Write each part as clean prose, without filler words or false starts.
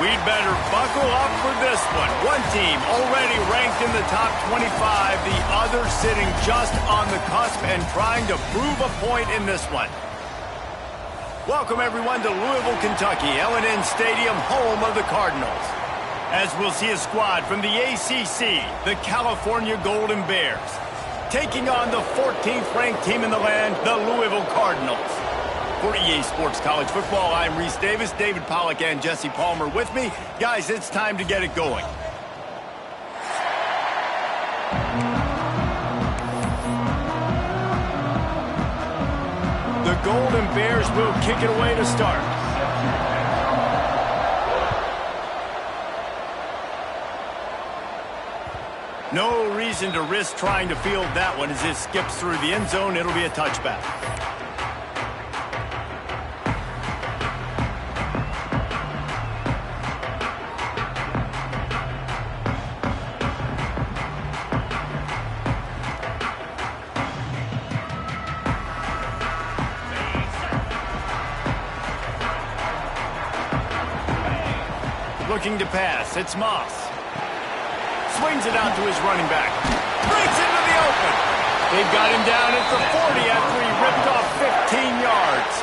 We'd better buckle up for this one. One team already ranked in the top 25, the other sitting just on the cusp and trying to prove a point in this one. Welcome, everyone, to Louisville, Kentucky, L&N Stadium, home of the Cardinals. As we'll see a squad from the ACC, the California Golden Bears, taking on the 14th-ranked team in the land, the Louisville Cardinals. For EA Sports College Football, I'm Reese Davis, David Pollack, and Jesse Palmer with me. Guys, it's time to get it going. The Golden Bears will kick it away to start. No reason to risk trying to field that one as it skips through the end zone. It'll be a touchback. Looking to pass, it's Moss. Swings it out to his running back. Breaks into the open. They've got him down at the 40 after he ripped off 15 yards.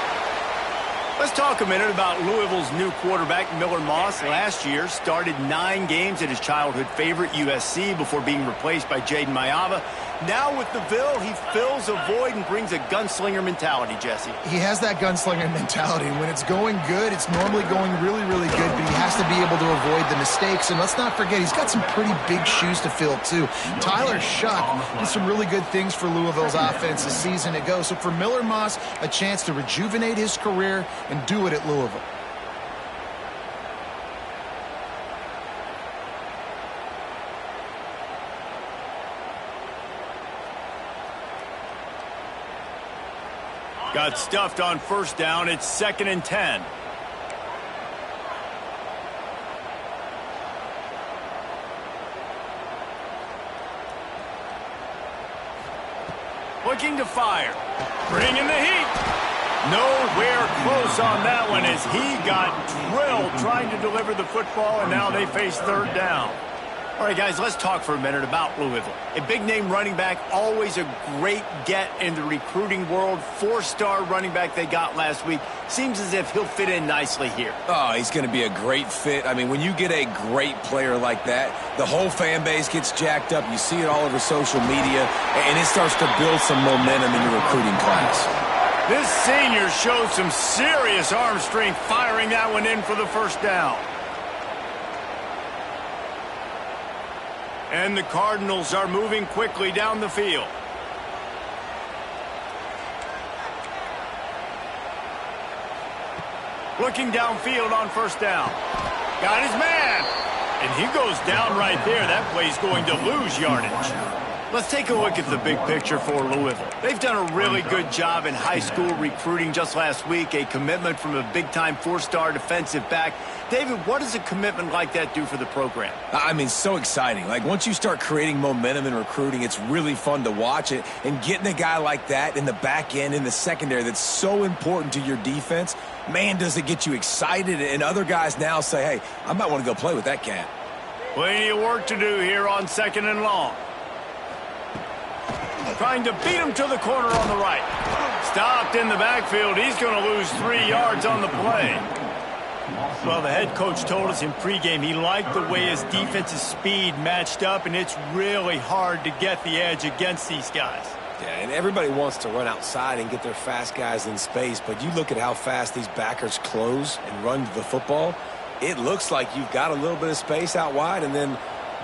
Let's talk a minute about Louisville's new quarterback, Miller Moss. Last year, started 9 games at his childhood favorite, USC, before being replaced by Jaden Mayava. Now with the Ville, he fills a void and brings a gunslinger mentality, Jesse. He has that gunslinger mentality. When it's going good, it's normally going really, really good, but he has to be able to avoid the mistakes. And let's not forget, he's got some pretty big shoes to fill, too. Tyler Shuck did some really good things for Louisville's offense this season ago. So for Miller Moss, a chance to rejuvenate his career and do it at Louisville. Got stuffed on first down. It's 2nd and 10. Looking to fire. Bringing the heat. Nowhere close on that one as he got drilled trying to deliver the football, and now they face 3rd down. All right, guys, let's talk for a minute about Louisville. A big-name running back, always a great get in the recruiting world. 4-star running back they got last week. Seems as if he'll fit in nicely here. Oh, he's going to be a great fit. I mean, when you get a great player like that, the whole fan base gets jacked up. You see it all over social media, and it starts to build some momentum in your recruiting class. This senior showed some serious arm strength firing that one in for the first down. And the Cardinals are moving quickly down the field. Looking downfield on first down. Got his man. And he goes down right there. That play's going to lose yardage. Let's take a look at the big picture for Louisville. They've done a really good job in high school recruiting just last week. A commitment from a big-time 4-star defensive back. David, what does a commitment like that do for the program? I mean, so exciting. Like, once you start creating momentum in recruiting, it's really fun to watch it. And getting a guy like that in the back end, in the secondary, that's so important to your defense, man, does it get you excited. And other guys now say, hey, I might want to go play with that cat. Plenty of work to do here on 2nd and long. Trying to beat him to the corner on the right. Stopped in the backfield. He's going to lose 3 yards on the play. Well, the head coach told us in pregame he liked the way his defensive speed matched up, and it's really hard to get the edge against these guys. Yeah, and everybody wants to run outside and get their fast guys in space, but you look at how fast these backers close and run to the football, it looks like you've got a little bit of space out wide, and then,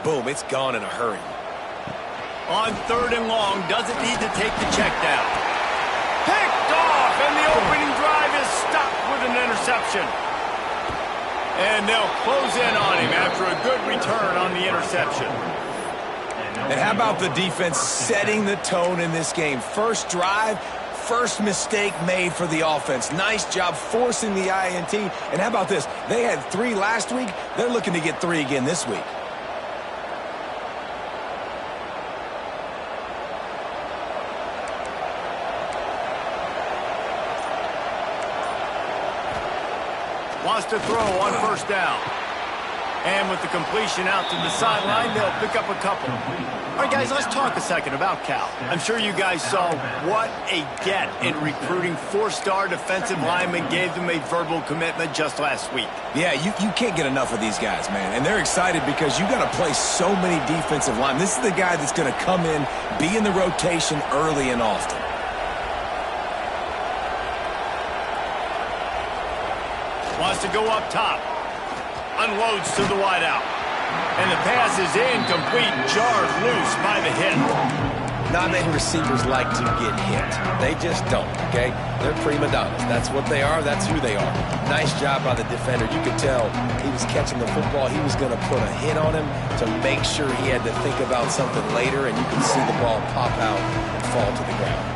boom, it's gone in a hurry. On 3rd and long, doesn't need to take the check down. Picked off, and the opening drive is stopped with an interception. And they'll close in on him after a good return on the interception. And how about the defense setting the tone in this game? First drive, first mistake made for the offense. Nice job forcing the INT. And how about this? They had 3 last week. They're looking to get 3 again this week. Wants to throw on first down. And with the completion out to the sideline, they'll pick up a couple. All right, guys, let's talk a second about Cal. I'm sure you guys saw what a get in recruiting. 4-star defensive linemen gave them a verbal commitment just last week. Yeah, you can't get enough of these guys, man. And they're excited because you got to play so many defensive linemen. This is the guy that's going to come in, be in the rotation early and often. Wants to go up top. Unloads to the wideout. And the pass is incomplete, jarred loose by the hit. Not many receivers like to get hit. They just don't, okay? They're prima donnas. That's what they are. That's who they are. Nice job by the defender. You could tell he was catching the football. He was going to put a hit on him to make sure he had to think about something later, and you can see the ball pop out and fall to the ground.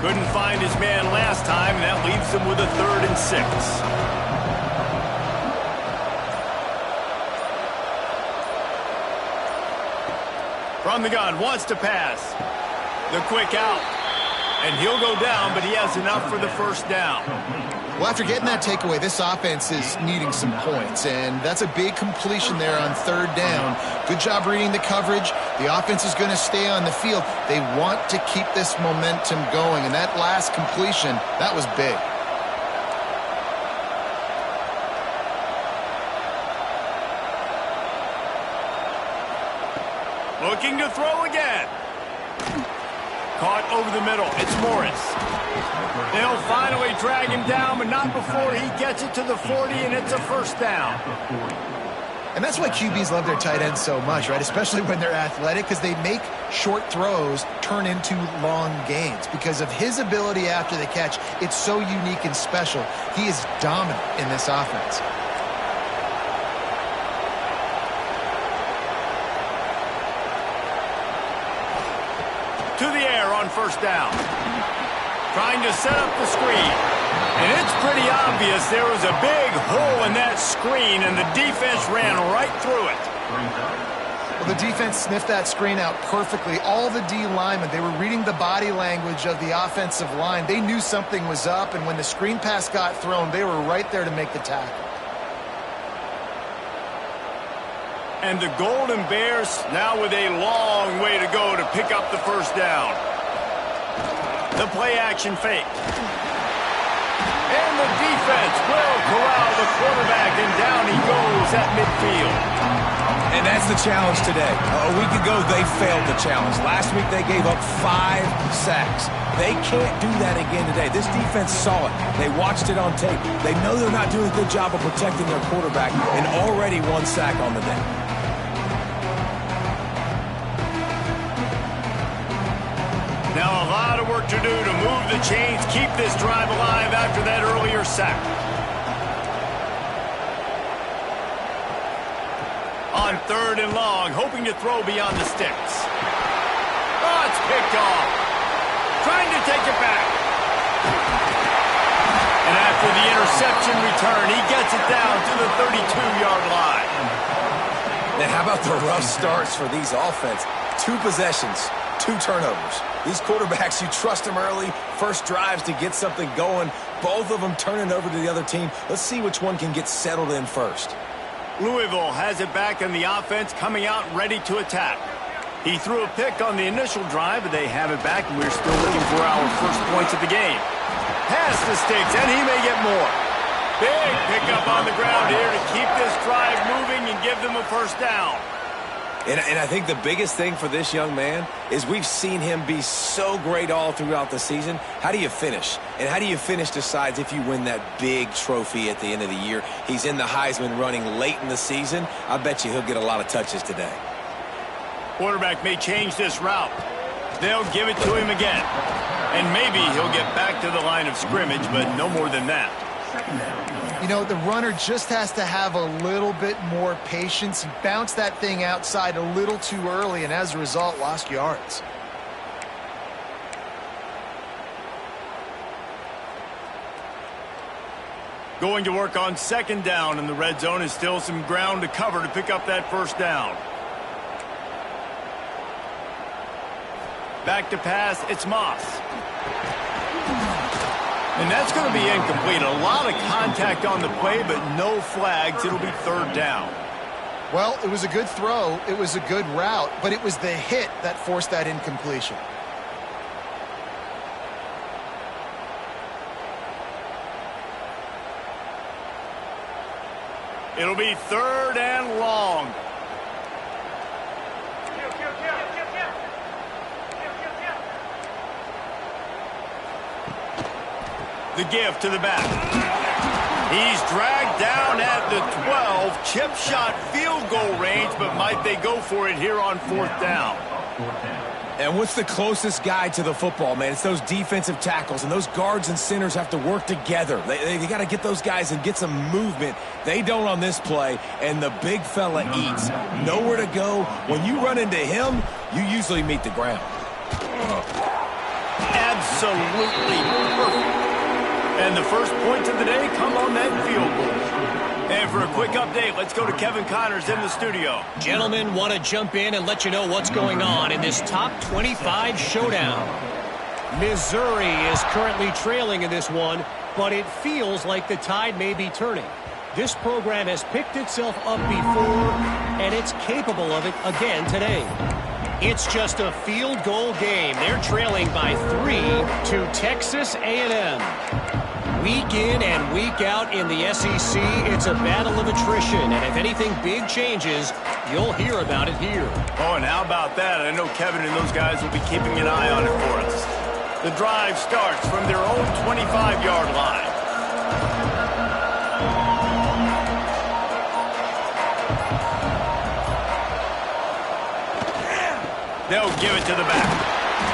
Couldn't find his man last time, and that leaves him with a 3rd and 6. From the gun, wants to pass. The quick out. And he'll go down, but he has enough for the first down. Well, after getting that takeaway, this offense is needing some points, and that's a big completion there on 3rd down. Good job reading the coverage. The offense is going to stay on the field. They want to keep this momentum going, and that last completion, that was big. Looking to throw again. Caught over the middle. It's Morris. They'll finally drag him down, but not before he gets it to the 40, and it's a first down. And that's why QBs love their tight ends so much, right? Especially when they're athletic, because they make short throws turn into long gains. Because of his ability after the catch, it's so unique and special. He is dominant in this offense. To the air on first down. Trying to set up the screen. And it's pretty obvious there was a big hole in that screen, and the defense ran right through it. Well, the defense sniffed that screen out perfectly. All the D linemen, they were reading the body language of the offensive line. They knew something was up, and when the screen pass got thrown, they were right there to make the tackle. And the Golden Bears now with a long way to go to pick up the first down. The play action fake. And the defense will corral the quarterback, and down he goes at midfield. And that's the challenge today. A week ago, they failed the challenge. Last week, they gave up 5 sacks. They can't do that again today. This defense saw it. They watched it on tape. They know they're not doing a good job of protecting their quarterback, and already 1 sack on the day. Now a lot of work to do to move the chains, keep this drive alive after that earlier sack. On 3rd and long, hoping to throw beyond the sticks. Oh, it's picked off. Trying to take it back. And after the interception return, he gets it down to the 32-yard line. And how about the rough starts for these offense? 2 possessions, 2 turnovers. These quarterbacks, you trust them early, first drives to get something going. Both of them turning over to the other team. Let's see which one can get settled in first. Louisville has it back in the offense, coming out ready to attack. He threw a pick on the initial drive, but they have it back, and we're still looking for our first points of the game. Pass the sticks, and he may get more. Big pickup on the ground here to keep this drive moving and give them a first down. And I think the biggest thing for this young man is we've seen him be so great all throughout the season. How do you finish? And how do you finish decides if you win that big trophy at the end of the year. He's in the Heisman running late in the season. I bet you he'll get a lot of touches today. Quarterback may change this route. They'll give it to him again. And maybe he'll get back to the line of scrimmage, but no more than that. You know, the runner just has to have a little bit more patience. He bounced that thing outside a little too early, and as a result, lost yards. Going to work on 2nd down in the red zone is still some ground to cover to pick up that first down. Back to pass, it's Moss. And that's going to be incomplete. A lot of contact on the play, but no flags. It'll be third down. Well, it was a good throw. It was a good route, but it was the hit that forced that incompletion. It'll be third and long. The give to the back. He's dragged down at the 12. Chip shot field goal range, but might they go for it here on fourth down? And what's the closest guy to the football, man? It's those defensive tackles, and those guards and centers have to work together. They got to get those guys and get some movement. They don't on this play, and the big fella eats. Nowhere to go. When you run into him, you usually meet the ground. Absolutely perfect. And the first points of the day come on that field goal. And for a quick update, let's go to Kevin Connors in the studio. Gentlemen, want to jump in and let you know what's going on in this top 25 showdown. Missouri is currently trailing in this one, but it feels like the tide may be turning. This program has picked itself up before, and it's capable of it again today. It's just a field goal game. They're trailing by 3 to Texas A&M. Week in and week out in the SEC, it's a battle of attrition, and if anything big changes, you'll hear about it here. Oh, and how about that? I know Kevin and those guys will be keeping an eye on it for us. The drive starts from their own 25-yard line. They'll give it to the back.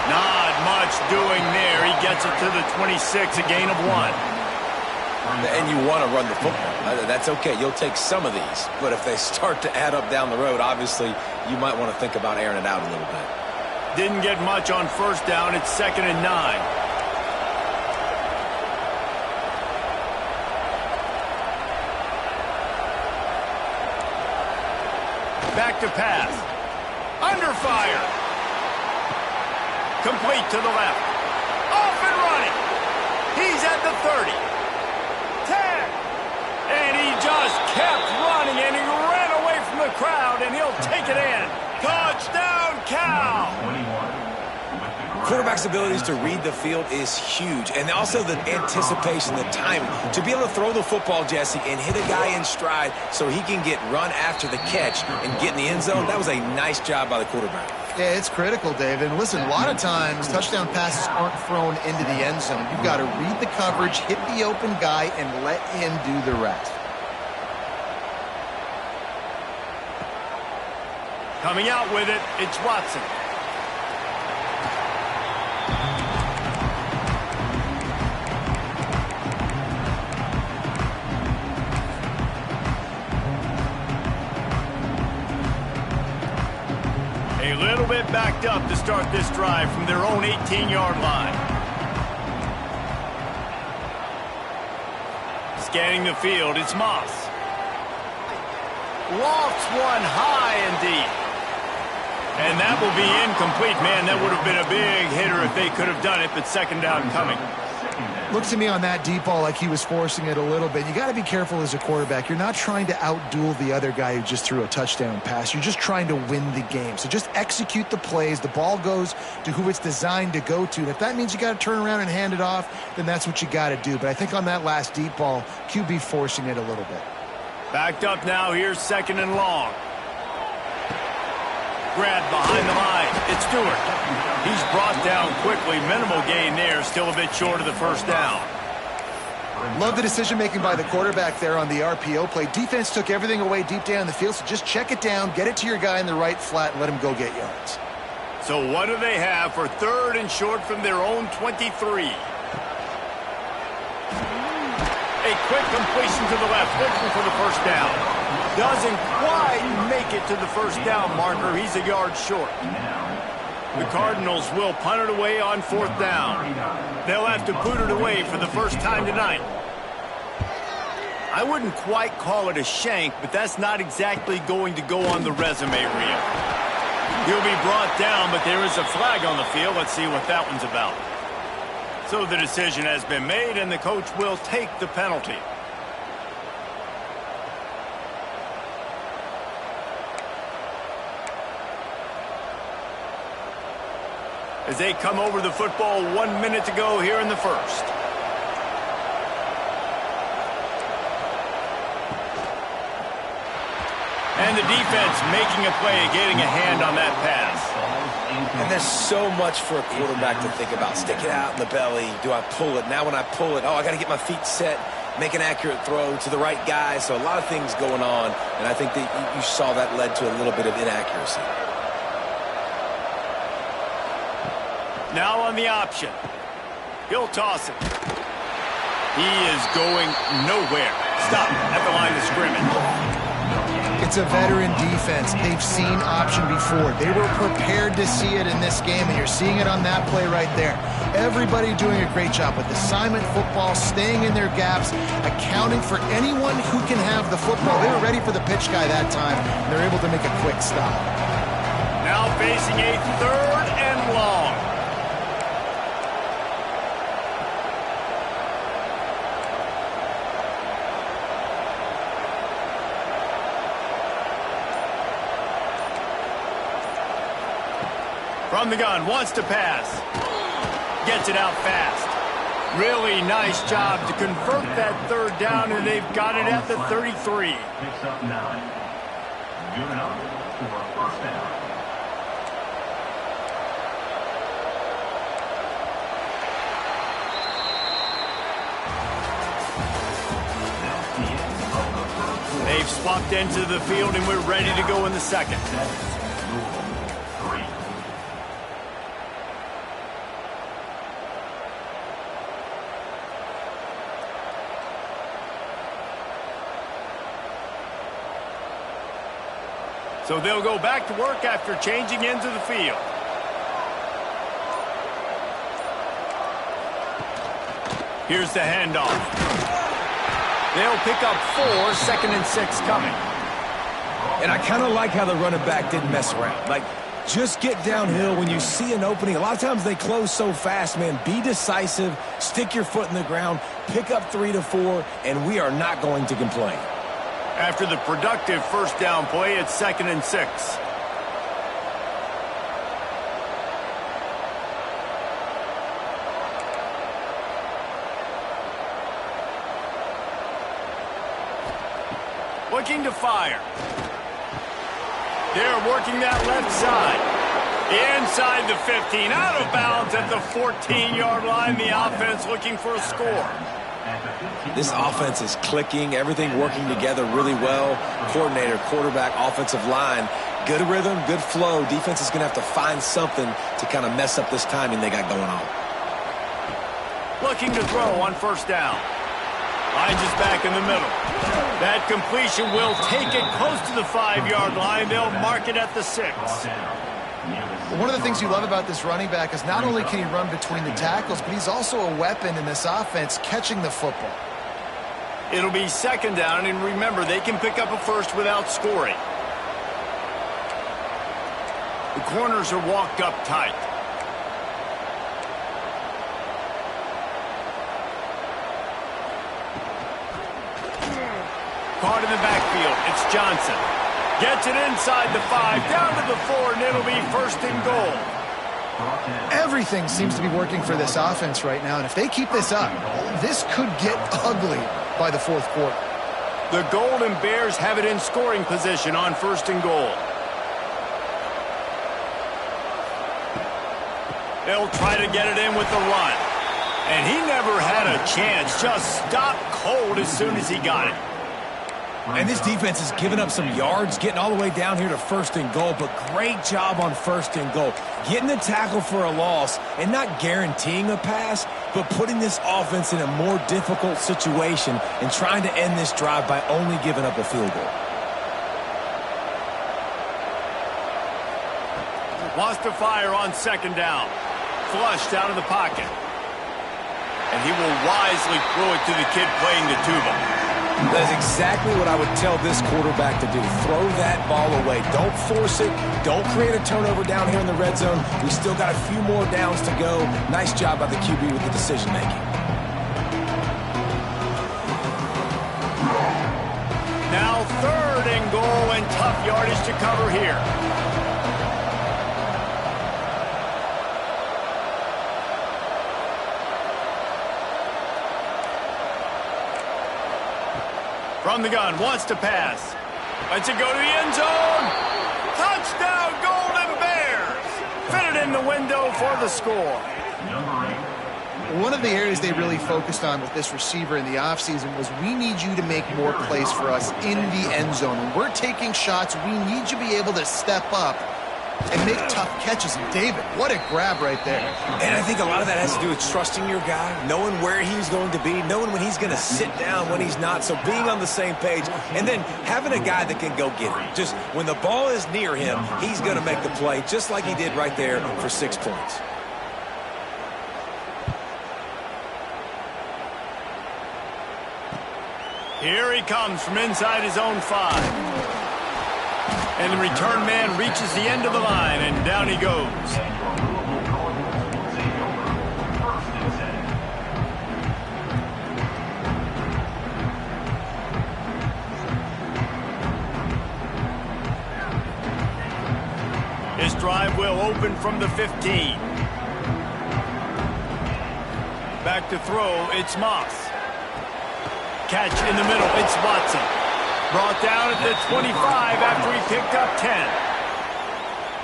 Not much doing there. He gets it to the 26, a gain of 1. And you want to run the football. That's okay. You'll take some of these. But if they start to add up down the road, obviously, you might want to think about airing it out a little bit. Didn't get much on first down. It's 2nd and 9. Back to pass. Under fire. Complete to the left. Off and running. He's at the 30. 10. And he just kept running, and he ran away from the crowd, and he'll take it in. Touchdown, Cal. Quarterback's abilities to read the field is huge, and also the anticipation, the timing. To be able to throw the football, Jesse, and hit a guy in stride so he can get run after the catch and get in the end zone, that was a nice job by the quarterback. Yeah, it's critical, David. And listen, a lot of times touchdown passes aren't thrown into the end zone. You've got to read the coverage, hit the open guy, and let him do the rest. Coming out with it, it's Watson. A little bit backed up to start this drive from their own 18-yard line. Scanning the field, it's Moss. Lofts one high and deep. And that will be incomplete. Man, that would have been a big hitter if they could have done it, but second down coming. Looks to me on that deep ball like he was forcing it a little bit. You got to be careful as a quarterback. You're not trying to outduel the other guy who just threw a touchdown pass. You're just trying to win the game. So just execute the plays. The ball goes to who it's designed to go to. And if that means you got to turn around and hand it off, then that's what you got to do. But I think on that last deep ball, QB forcing it a little bit. Backed up now. Here's 2nd and long. Grab behind the line. It's Stewart. He's brought down quickly. Minimal gain there. Still a bit short of the first down. Love the decision-making by the quarterback there on the RPO play. Defense took everything away deep down the field, so just check it down, get it to your guy in the right flat, and let him go get yards. So what do they have for 3rd and short from their own 23? A quick completion to the left, looking for the first down. Doesn't quite make it to the first down marker. He's a yard short. The Cardinals will punt it away on 4th down. They'll have to put it away for the first time tonight. I wouldn't quite call it a shank, but that's not exactly going to go on the resume reel. He'll be brought down, but there is a flag on the field. Let's see what that one's about. So the decision has been made, and the coach will take the penalty. As they come over the football, 1 minute to go here in the first. And the defense making a play, getting a hand on that pass. And there's so much for a quarterback to think about. Stick it out in the belly. Do I pull it? Now when I pull it, I got to get my feet set, make an accurate throw to the right guy. So a lot of things going on, and I think that you saw that led to a little bit of inaccuracy. Now on the option. He'll toss it. He is going nowhere. Stop at the line of scrimmage. It's a veteran defense. They've seen option before. They were prepared to see it in this game, and you're seeing it on that play right there. Everybody doing a great job with assignment football, staying in their gaps, accounting for anyone who can have the football. They were ready for the pitch guy that time, and they're able to make a quick stop. Now facing a 3rd and long. From the gun, wants to pass. Gets it out fast. Really nice job to convert that 3rd down, and they've got it at the 33. Picks up 9. Good enough for a first down. They've swapped into the field, and we're ready to go in the second. So they'll go back to work after changing into the field. Here's the handoff. They'll pick up 4, 2nd and 6 coming. And I kind of like how the running back didn't mess around. Like, just get downhill when you see an opening. A lot of times they close so fast, man. Be decisive, stick your foot in the ground, pick up 3 to 4, and we are not going to complain. After the productive first down play, it's 2nd and 6. Looking to fire. They're working that left side. Inside the 15, out of bounds at the 14-yard line. The offense looking for a score. This offense is clicking, everything working together really well. Coordinator, quarterback, offensive line, good rhythm, good flow. Defense is going to have to find something to kind of mess up this timing they got going on. Looking to throw on first down. Finds us back in the middle. That completion will take it close to the 5-yard line. They'll mark it at the 6. One of the things you love about this running back is not only can he run between the tackles, but he's also a weapon in this offense catching the football. It'll be 2nd down, and remember, they can pick up a first without scoring. The corners are walked up tight. Caught in the backfield. It's Johnson. Gets it inside the 5, down to the 4, and it'll be 1st and goal. Everything seems to be working for this offense right now, and if they keep this up, this could get ugly by the 4th quarter. The Golden Bears have it in scoring position on 1st and goal. They'll try to get it in with the run. And he never had a chance, just stopped cold as soon as he got it. And this defense has given up some yards, getting all the way down here to 1st and goal, but great job on 1st and goal. Getting the tackle for a loss and not guaranteeing a pass, but putting this offense in a more difficult situation and trying to end this drive by only giving up a field goal. Wants to fire on 2nd down. Flushed out of the pocket. And he will wisely throw it to the kid playing the tuba. That is exactly what I would tell this quarterback to do. Throw that ball away. Don't force it. Don't create a turnover down here in the red zone. We still got a few more downs to go. Nice job by the QB with the decision-making. Now 3rd and goal and tough yardage to cover here. From the gun, wants to pass. Lets it go to the end zone. Touchdown, Golden Bears. Fit it in the window for the score. One of the areas they really focused on with this receiver in the offseason was we need you to make more plays for us in the end zone. When we're taking shots, we need you to be able to step up and make tough catches. And David, what a grab right there. And I think a lot of that has to do with trusting your guy, knowing where he's going to be, knowing when he's going to sit down, when he's not. So being on the same page, and then having a guy that can go get it. Just when the ball is near him, he's going to make the play, just like he did right there for 6 points. Here he comes from inside his own 5. And the return man reaches the end of the line, and down he goes. His drive will open from the 15. Back to throw, it's Moss. Catch in the middle, it's Watson. Brought down at the 25 after he picked up 10.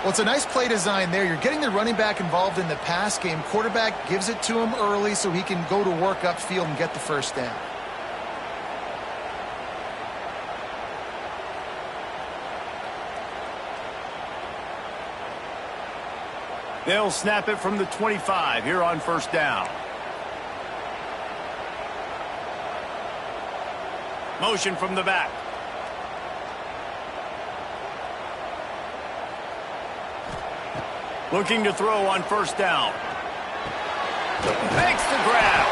Well, it's a nice play design there. You're getting the running back involved in the pass game. Quarterback gives it to him early so he can go to work upfield and get the first down. They'll snap it from the 25 here on 1st down. Motion from the back. Looking to throw on 1st down. Makes the grab.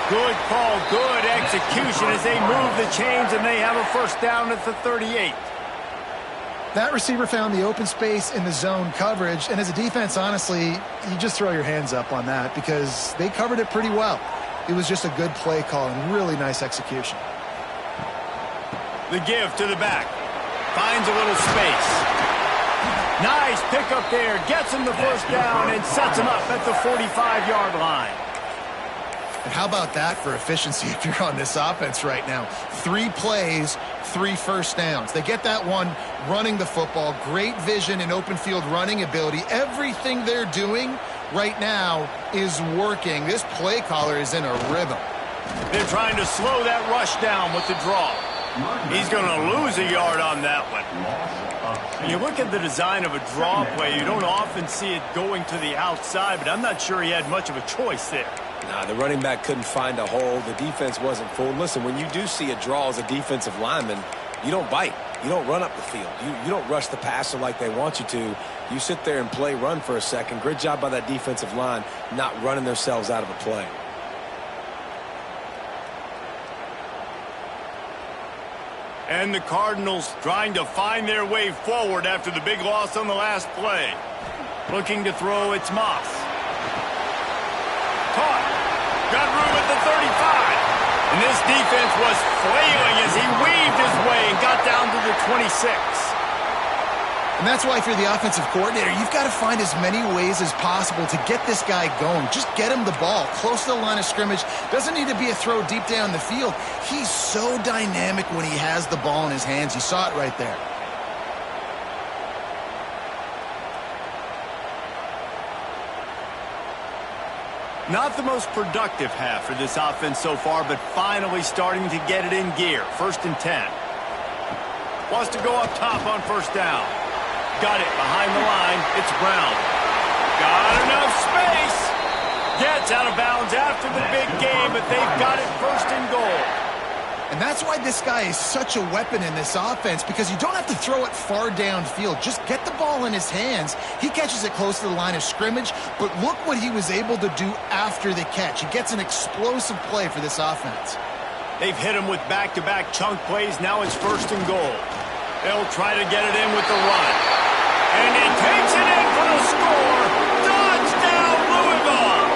Good call, good execution as they move the chains and they have a 1st down at the 38. That receiver found the open space in the zone coverage, and as a defense, honestly, you just throw your hands up on that because they covered it pretty well. It was just a good play call and really nice execution. The give to the back. Finds a little space. Nice pickup there. Gets him the 1st down and sets him up at the 45-yard line. And how about that for efficiency if you're on this offense right now? 3 plays, 3 first downs. They get that one running the football. Great vision and open field running ability. Everything they're doing right now is working. This play caller is in a rhythm. They're trying to slow that rush down with the draw. He's going to lose a yard on that one. When you look at the design of a draw play, you don't often see it going to the outside, but I'm not sure he had much of a choice there. Nah, the running back couldn't find a hole. The defense wasn't full. Listen, when you do see a draw as a defensive lineman, you don't bite. You don't run up the field. You don't rush the passer like they want you to. You sit there and play run for a second. Great job by that defensive line not running themselves out of a play. And the Cardinals trying to find their way forward after the big loss on the last play. Looking to throw, it's Moss. Caught. Got room at the 35. And this defense was flailing as he weaved his way and got down to the 26. And that's why if you're the offensive coordinator, you've got to find as many ways as possible to get this guy going. Just get him the ball close to the line of scrimmage. Doesn't need to be a throw deep down the field. He's so dynamic when he has the ball in his hands. You saw it right there. Not the most productive half for this offense so far, but finally starting to get it in gear. 1st and 10. Wants to go up top on 1st down. Got it behind the line. It's Brown. Got enough space. Gets out of bounds after the big game, but they've got it 1st and goal. And that's why this guy is such a weapon in this offense, because you don't have to throw it far downfield. Just get the ball in his hands. He catches it close to the line of scrimmage, but look what he was able to do after the catch. He gets an explosive play for this offense. They've hit him with back-to-back chunk plays. Now it's 1st and goal. They'll try to get it in with the run. And he takes it in for the score. Touchdown, Louisville!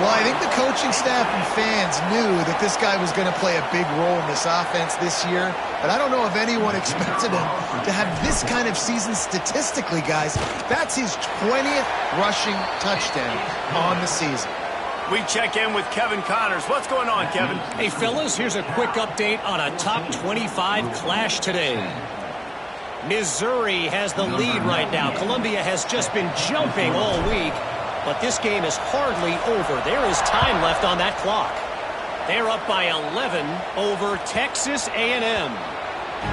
Well, I think the coaching staff and fans knew that this guy was going to play a big role in this offense this year, but I don't know if anyone expected him to have this kind of season statistically, guys. That's his 20th rushing touchdown on the season. We check in with Kevin Connors. What's going on, Kevin? Hey, fellas, here's a quick update on a top 25 clash today. Missouri has the lead right now. Columbia has just been jumping all week, but this game is hardly over. There is time left on that clock. They're up by 11 over Texas A&M.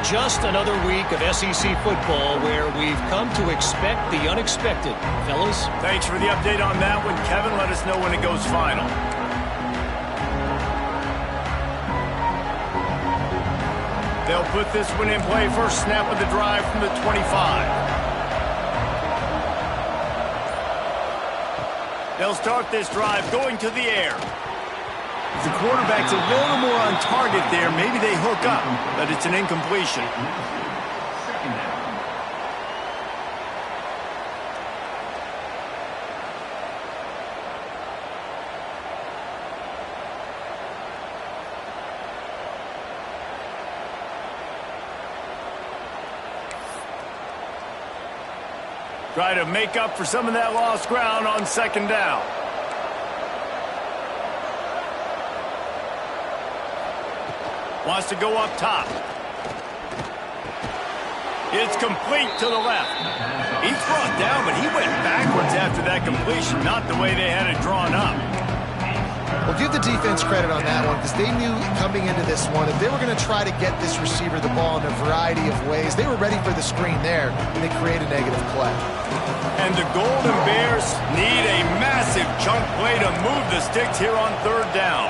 Just another week of SEC football where we've come to expect the unexpected. Fellas? Thanks for the update on that one, Kevin. Let us know when it goes final. They'll put this one in play. First snap of the drive from the 25. They'll start this drive going to the air. The quarterback's a little more on target there. Maybe they hook up, but it's an incompletion. Second down. Try to make up for some of that lost ground on 2nd down. Wants to go up top. It's complete to the left. He's brought down, but he went backwards after that completion, not the way they had it drawn up. Well, give the defense credit on that one because they knew coming into this one if they were going to try to get this receiver the ball in a variety of ways, they were ready for the screen there, and they create a negative play. And the Golden Bears need a massive chunk play to move the sticks here on 3rd down.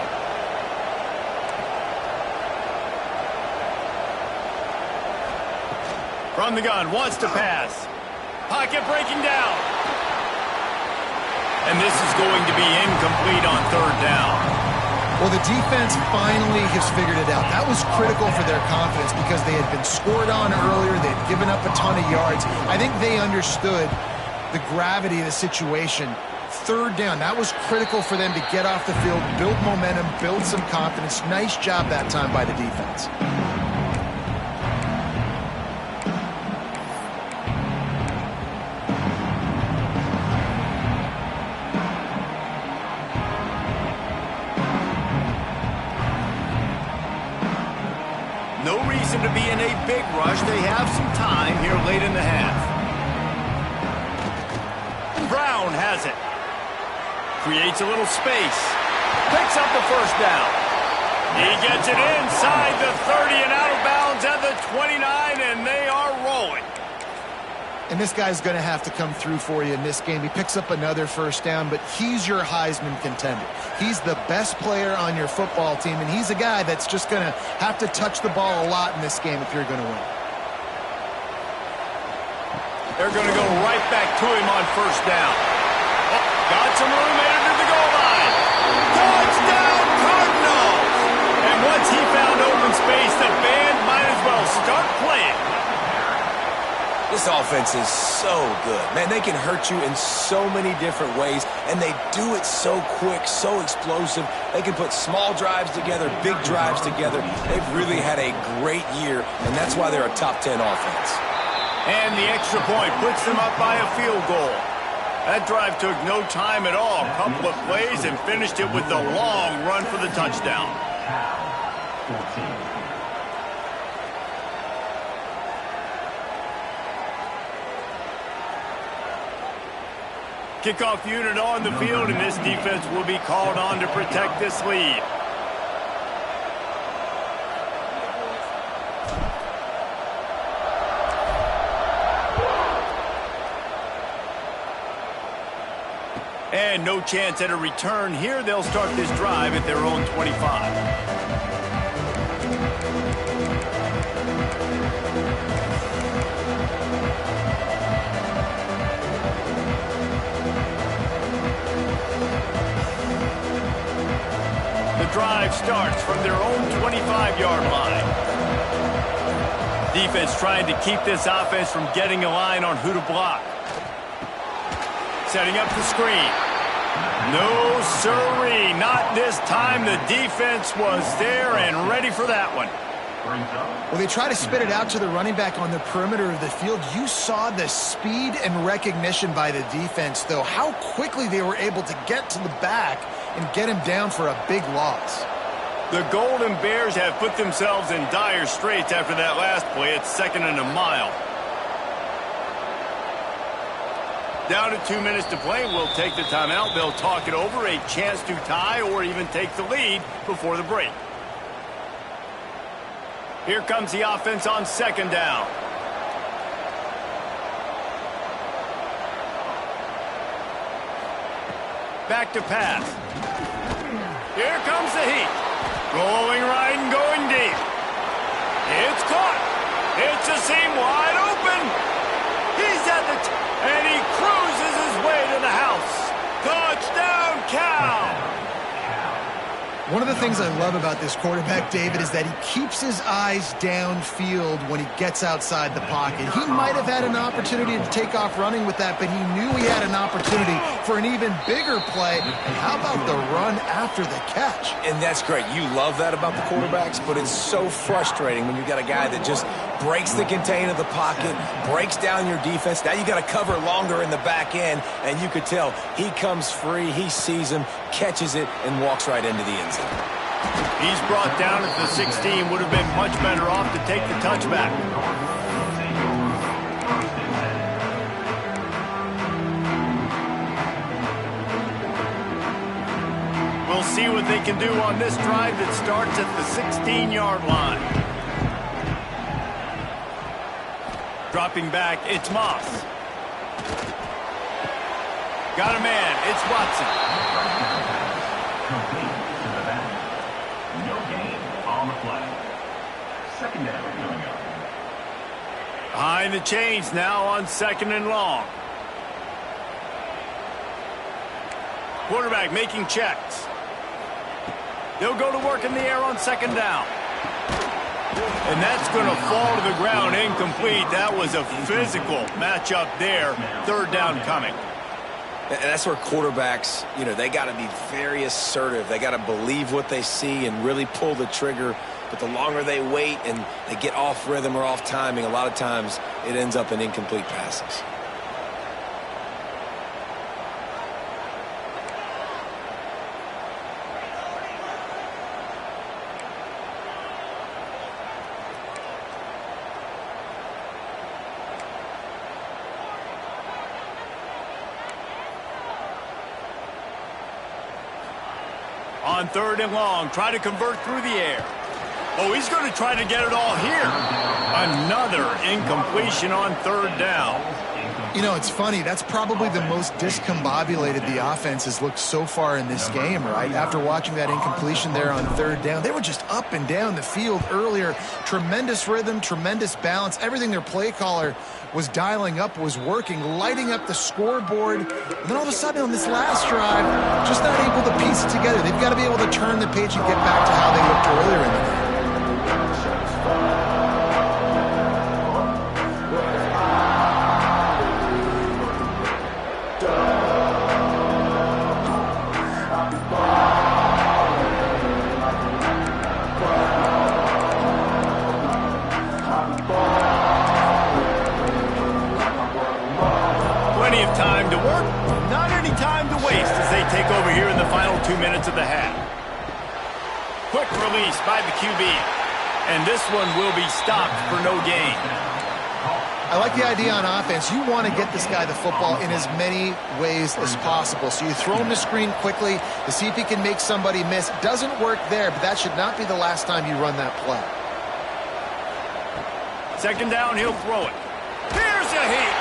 From the gun, wants to pass. Pocket breaking down. And this is going to be incomplete on 3rd down. Well, the defense finally has figured it out. That was critical for their confidence because they had been scored on earlier. They had given up a ton of yards. I think they understood the gravity of the situation. 3rd down, that was critical for them to get off the field, build momentum, build some confidence. Nice job that time by the defense. No reason to be in a big rush. They have some time here late in the half. Brown has it. Creates a little space. Picks up the 1st down. He gets it inside the 30 and out of bounds at the 29, and they are rolling. And this guy's going to have to come through for you in this game. He picks up another 1st down, but he's your Heisman contender. He's the best player on your football team, and he's a guy that's just going to have to touch the ball a lot in this game if you're going to win. They're going to go right back to him on 1st down. Oh, got some room headed to the goal line. Touchdown, Cardinals! And once he found open space, the band might as well start playing. This offense is so good. Man, they can hurt you in so many different ways, and they do it so quick, so explosive. They can put small drives together, big drives together. They've really had a great year, and that's why they're a top 10 offense. And the extra point puts them up by a field goal. That drive took no time at all. A couple of plays and finished it with the long run for the touchdown. 14. Kickoff unit on the field, and this defense will be called on to protect this lead. And no chance at a return here. They'll start this drive at their own 25. drive starts from their own 25-yard line. Defense trying to keep this offense from getting a line on who to block. Setting up the screen. No, sirree, not this time. The defense was there and ready for that one. Well, they try to spit it out to the running back on the perimeter of the field. You saw the speed and recognition by the defense, though, how quickly they were able to get to the back and get him down for a big loss. The Golden Bears have put themselves in dire straits after that last play. It's 2nd and a mile. Down to 2 minutes to play. We'll take the timeout. They'll talk it over. A chance to tie or even take the lead before the break. Here comes the offense on 2nd down. Back to pass. Here comes the heat. Going right and going deep. It's caught. It's a seam wide open. He's at the and he cruises his way to the house. Touchdown, Cal. One of the things I love about this quarterback, David, is that he keeps his eyes downfield when he gets outside the pocket. He might have had an opportunity to take off running with that, but he knew he had an opportunity for an even bigger play. And how about the run after the catch? And that's great. You love that about the quarterbacks, but it's so frustrating when you got a guy that just breaks the contain of the pocket, breaks down your defense. Now you got to cover longer in the back end, and you could tell he comes free, he sees him, catches it, and walks right into the end zone. He's brought down at the 16. Would have been much better off to take the touchback. We'll see what they can do on this drive that starts at the 16-yard line. Dropping back, it's Moss. Got a man, it's Watson. Complete to the back. No gain on the play. 2nd down coming up. Behind the chains now on 2nd and long. Quarterback making checks. They'll go to work in the air on 2nd down. And that's going to fall to the ground incomplete. That was a physical matchup there. 3rd down coming. And that's where quarterbacks, they got to be very assertive. They got to believe what they see and really pull the trigger. But the longer they wait and they get off rhythm or off timing, a lot of times it ends up in incomplete passes. On 3rd and long, try to convert through the air. Oh, he's going to try to get it all here. Another incompletion on 3rd down. It's funny. That's probably the most discombobulated the offense has looked so far in this game, right? After watching that incompletion there on 3rd down, they were just up and down the field earlier. Tremendous rhythm, tremendous balance. Everything their play caller was dialing up was working, lighting up the scoreboard. And then all of a sudden on this last drive, just not able to piece it together. They've got to be able to turn the page and get back to how they looked earlier in the game. Plenty of time to work, not any time to waste as they take over here in the final 2 minutes of the half. Quick release by the QB, and this one will be stopped for no gain. I like the idea on offense. You want to get this guy the football in as many ways as possible. So you throw him the screen quickly to see if he can make somebody miss. Doesn't work there, but that should not be the last time you run that play. 2nd down, he'll throw it. Here's a hit.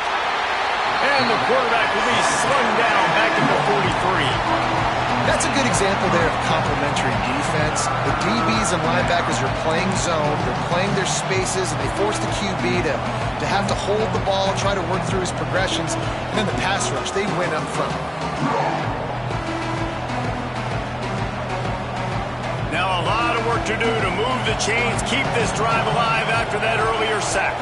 And the quarterback will be slung down back at the 43. That's a good example there of complementary defense. The DBs and linebackers are playing zone, they're playing their spaces, and they force the QB to have to hold the ball, try to work through his progressions, and then the pass rush, they win up front. Now a lot of work to do to move the chains, keep this drive alive after that earlier sack.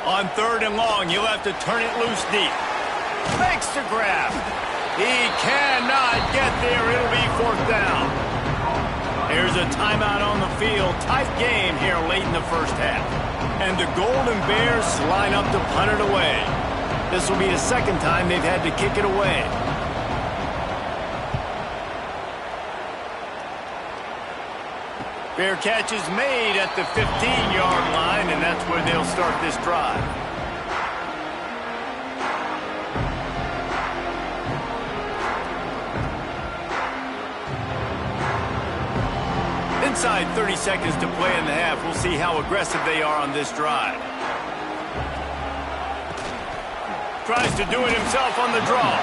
On 3rd and long, you'll have to turn it loose deep. Makes the grab. He cannot get there. It'll be 4th down. There's a timeout on the field. Tight game here late in the first half. And the Golden Bears line up to punt it away. This will be the 2nd time they've had to kick it away. Fair catch is made at the 15-yard line, and that's where they'll start this drive. Inside 30 seconds to play in the half. We'll see how aggressive they are on this drive. Tries to do it himself on the draw.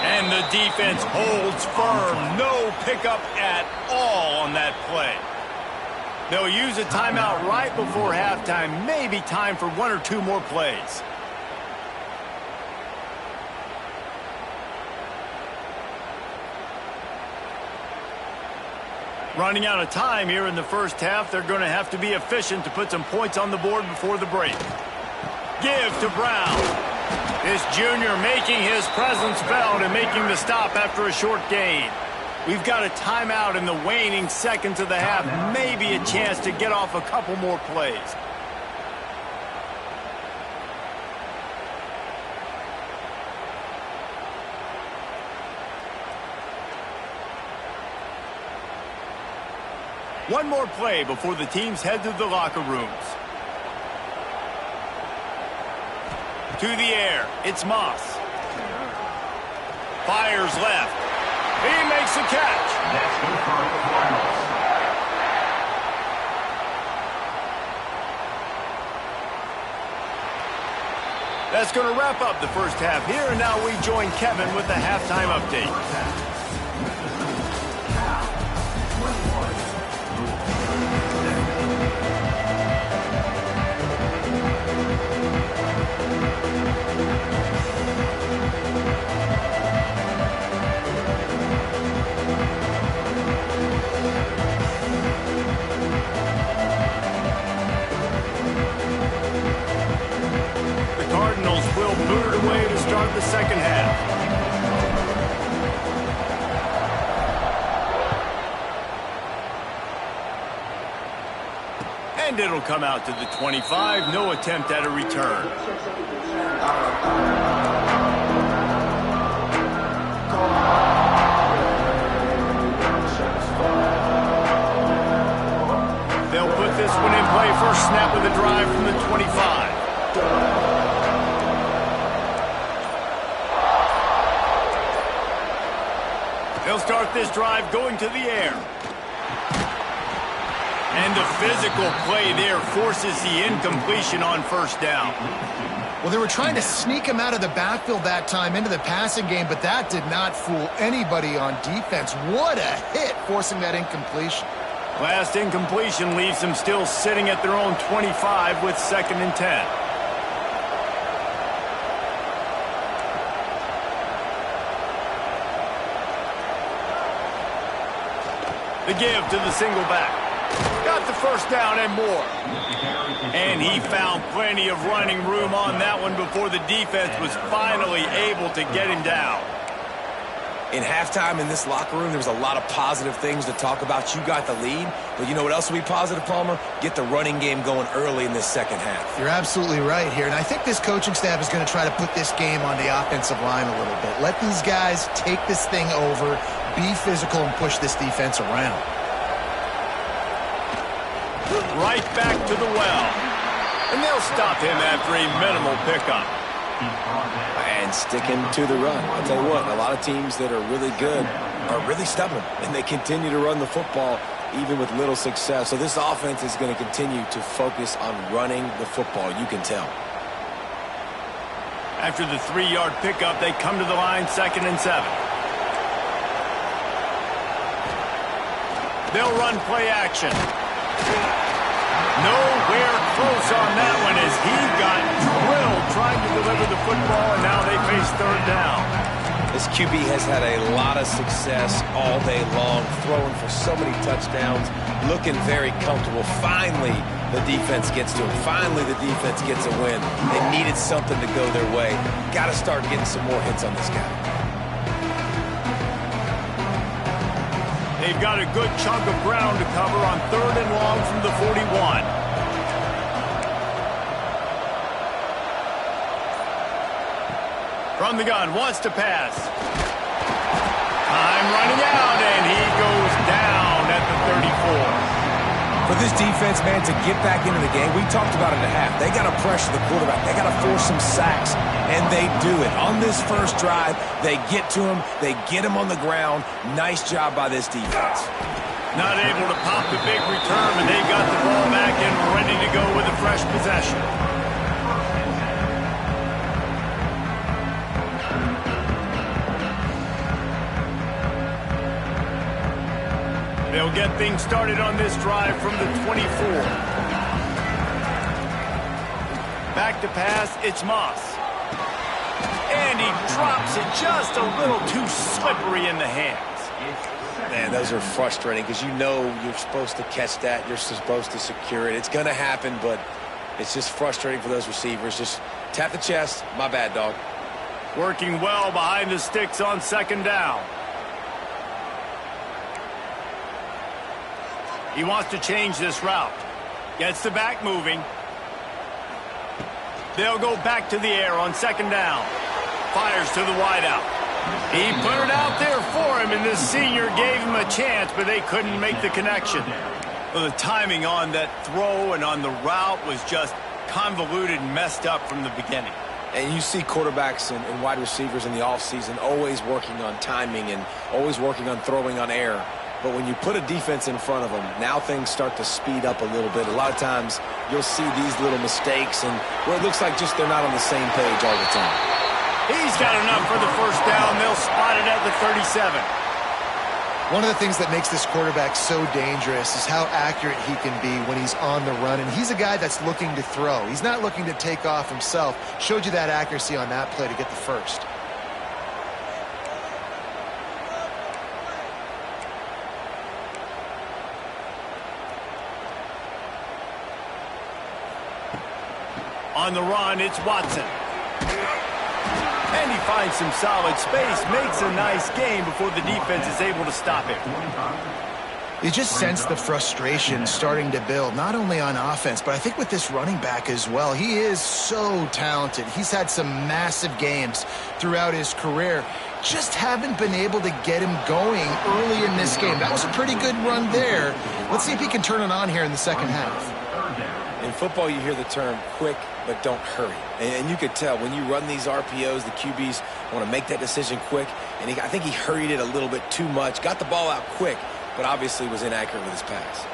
And the defense holds firm. No pickup at all on that play. They'll use a timeout right before halftime. Maybe time for 1 or 2 more plays. Running out of time here in the first half. They're going to have to be efficient to put some points on the board before the break. Give to Brown. This junior making his presence felt and making the stop after a short gain. We've got a timeout in the waning seconds of the half. Maybe a chance to get off a couple more plays. One more play before the teams head to the locker rooms. To the air, it's Moss. Fires left. He makes the catch. That's good for the Cardinals. That's going to wrap up the first half here, and now we join Kevin with the halftime update. The second half. And it'll come out to the 25. No attempt at a return. They'll put this one in play. First snap of the drive from the 25. They'll start this drive going to the air. And the physical play there forces the incompletion on first down. Well, they were trying to sneak him out of the backfield that time into the passing game, but that did not fool anybody on defense. What a hit, forcing that incompletion. Last incompletion leaves them still sitting at their own 25 with 2nd and 10. The give to the single back. Got the first down and more. And he found plenty of running room on that one before the defense was finally able to get him down. In halftime in this locker room, there was a lot of positive things to talk about. You got the lead, but you know what else will be positive, Palmer? Get the running game going early in this second half. You're absolutely right here, and I think this coaching staff is going to try to put this game on the offensive line a little bit. Let these guys take this thing over, be physical, and push this defense around. Right back to the well. And they'll stop him after a minimal pickup. And sticking to the run. I'll tell you what, a lot of teams that are really good are really stubborn, and they continue to run the football even with little success. So this offense is going to continue to focus on running the football. You can tell. After the 3-yard pickup, they come to the line 2nd and 7. They'll run play action. Nowhere close on that one as he got drilled trying to deliver the football, and now they face third down. This QB has had a lot of success all day long, throwing for so many touchdowns, looking very comfortable. Finally, the defense gets to him. Finally, the defense gets a win. They needed something to go their way. Got to start getting some more hits on this guy. They've got a good chunk of ground to cover on third and long from the 41. From the gun, wants to pass. Time running out, and he goes down at the 34. For this defense, man, to get back into the game, we talked about it at half. They got to pressure the quarterback. They got to force some sacks, and they do it. On this first drive, they get to him. They get him on the ground. Nice job by this defense. Not able to pop the big return, and they got the ball back and ready to go with a fresh possession. They'll get things started on this drive from the 24. Back to pass, it's Moss. And he drops it just a little too slippery in the hands. Man, those are frustrating because you know you're supposed to catch that. You're supposed to secure it. It's going to happen, but it's just frustrating for those receivers. Just tap the chest. My bad, dog. Working well behind the sticks on second down. He wants to change this route. Gets the back moving. They'll go back to the air on second down. Fires to the wideout. He put it out there for him, and this senior gave him a chance, but they couldn't make the connection. Well, the timing on that throw and on the route was just convoluted and messed up from the beginning. And you see quarterbacks and wide receivers in the offseason always working on timing and always working on throwing on air. But when you put a defense in front of them, now things start to speed up a little bit. A lot of times you'll see these little mistakes and where it looks like just they're not on the same page all the time. He's got enough for the first down. They'll spot it at the 37. One of the things that makes this quarterback so dangerous is how accurate he can be when he's on the run. And he's a guy that's looking to throw. He's not looking to take off himself. Showed you that accuracy on that play to get the first. On the run, it's Watson. And he finds some solid space, makes a nice game before the defense is able to stop him. You just sense the frustration starting to build, not only on offense, but I think with this running back as well. He is so talented. He's had some massive games throughout his career. Just haven't been able to get him going early in this game. That was a pretty good run there. Let's see if he can turn it on here in the second half. In football, you hear the term quick, but don't hurry. And you could tell when you run these RPOs, the QBs want to make that decision quick. And I think he hurried it a little bit too much. Got the ball out quick, but obviously was inaccurate with his pass.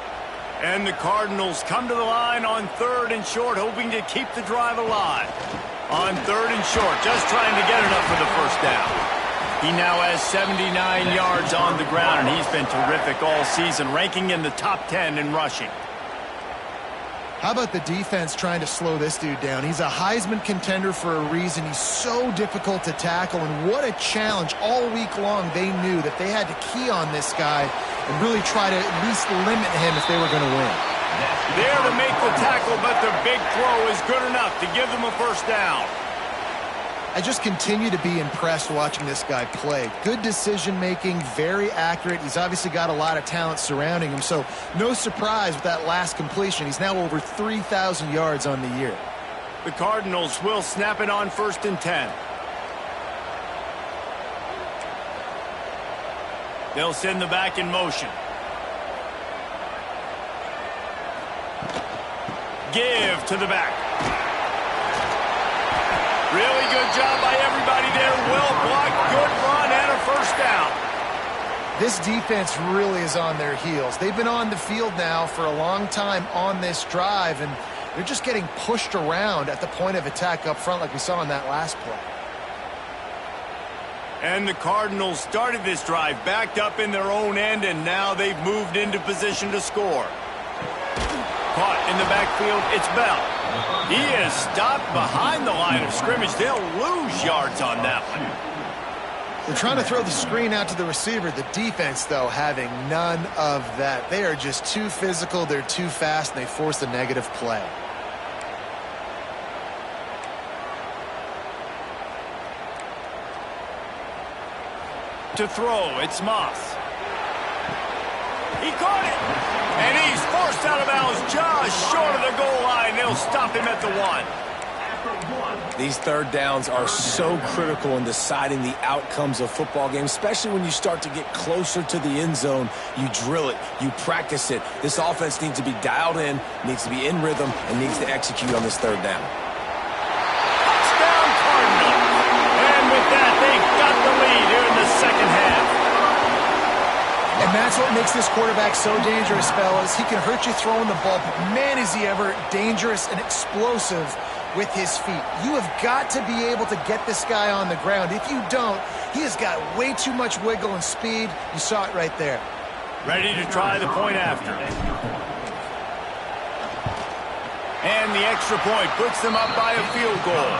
And the Cardinals come to the line on third and short, hoping to keep the drive alive. On third and short, just trying to get enough for the first down. He now has 79 yards on the ground, and he's been terrific all season, ranking in the top 10 in rushing. How about the defense trying to slow this dude down? He's a Heisman contender for a reason. He's so difficult to tackle, and what a challenge. All week long, they knew that they had to key on this guy and really try to at least limit him if they were going to win. There to make the tackle, but the big throw is good enough to give them a first down. I just continue to be impressed watching this guy play. Good decision-making, very accurate. He's obviously got a lot of talent surrounding him, so no surprise with that last completion. He's now over 3,000 yards on the year. The Cardinals will snap it on first and 10. They'll send the back in motion. Give to the back. Really good job by everybody there. Well blocked, good run, and a first down. This defense really is on their heels. They've been on the field now for a long time on this drive, and they're just getting pushed around at the point of attack up front like we saw in that last play. And the Cardinals started this drive backed up in their own end, and now they've moved into position to score. caught in the backfield. It's Bell. He is stopped behind the line of scrimmage. They'll lose yards on that one. They're trying to throw the screen out to the receiver. The defense, though, having none of that. They are just too physical. They're too fast, and they force a negative play. To throw, it's Moss. He caught it, and he's forced out of bounds just short of the goal line. They'll stop him at the 1. These third downs are so critical in deciding the outcomes of football games, especially when you start to get closer to the end zone. You drill it, you practice it. This offense needs to be dialed in, needs to be in rhythm, and needs to execute on this third down. Touchdown Cardinals. And with that, they've got the lead here in the second half. And that's what makes this quarterback so dangerous, fellas. He can hurt you throwing the ball, but man, is he ever dangerous and explosive with his feet. You have got to be able to get this guy on the ground. If you don't, he has got way too much wiggle and speed. You saw it right there. Ready to try the point after. And the extra point puts them up by a field goal.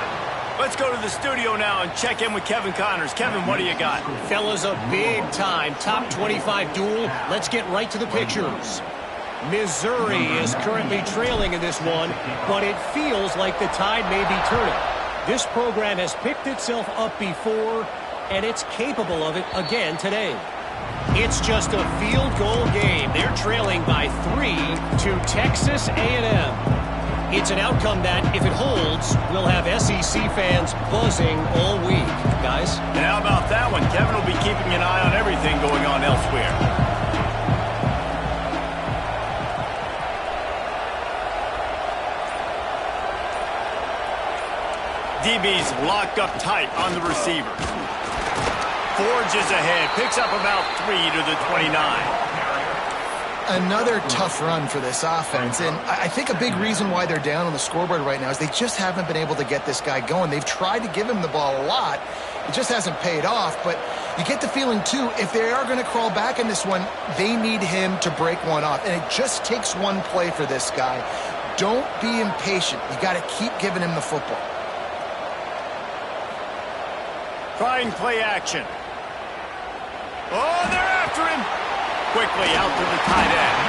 Let's go to the studio now and check in with Kevin Connors. Kevin, what do you got? Fellas, a big-time top 25 duel. Let's get right to the pictures. Missouri is currently trailing in this one, but it feels like the tide may be turning. This program has picked itself up before, and it's capable of it again today. It's just a field goal game. They're trailing by 3 to Texas A&M. It's an outcome that, if it holds, will have SEC fans buzzing all week. Guys? And how about that one? Kevin will be keeping an eye on everything going on elsewhere. DB's locked up tight on the receiver. Forges ahead, picks up about 3 to the 29. Another tough run for this offense, and I think a big reason why they're down on the scoreboard right now is they just haven't been able to get this guy going. They've tried to give him the ball a lot. It just hasn't paid off, but you get the feeling, too, if they are going to crawl back in this one, they need him to break one off, and it just takes one play for this guy. Don't be impatient. You got to keep giving him the football. Trying play action. Oh, they're after him. Quickly out to the tight end.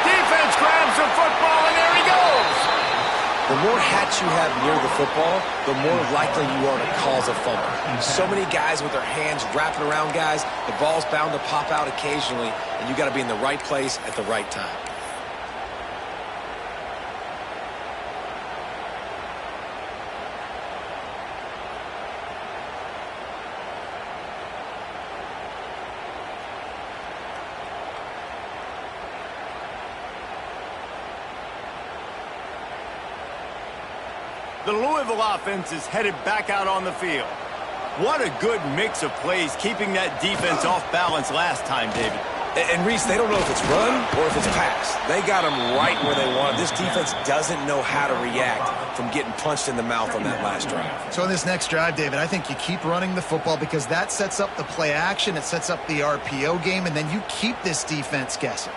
Defense grabs the football, and there he goes. The more hats you have near the football, the more likely you are to cause a fumble. So many guys with their hands wrapping around guys, the ball's bound to pop out occasionally, and you got to be in the right place at the right time. The Louisville offense is headed back out on the field. What a good mix of plays, keeping that defense off balance last time, David. And Reese, they don't know if it's run or if it's pass. They got them right where they want. This defense doesn't know how to react from getting punched in the mouth on that last drive. So in this next drive, David, I think you keep running the football because that sets up the play action, it sets up the RPO game, and then you keep this defense guessing.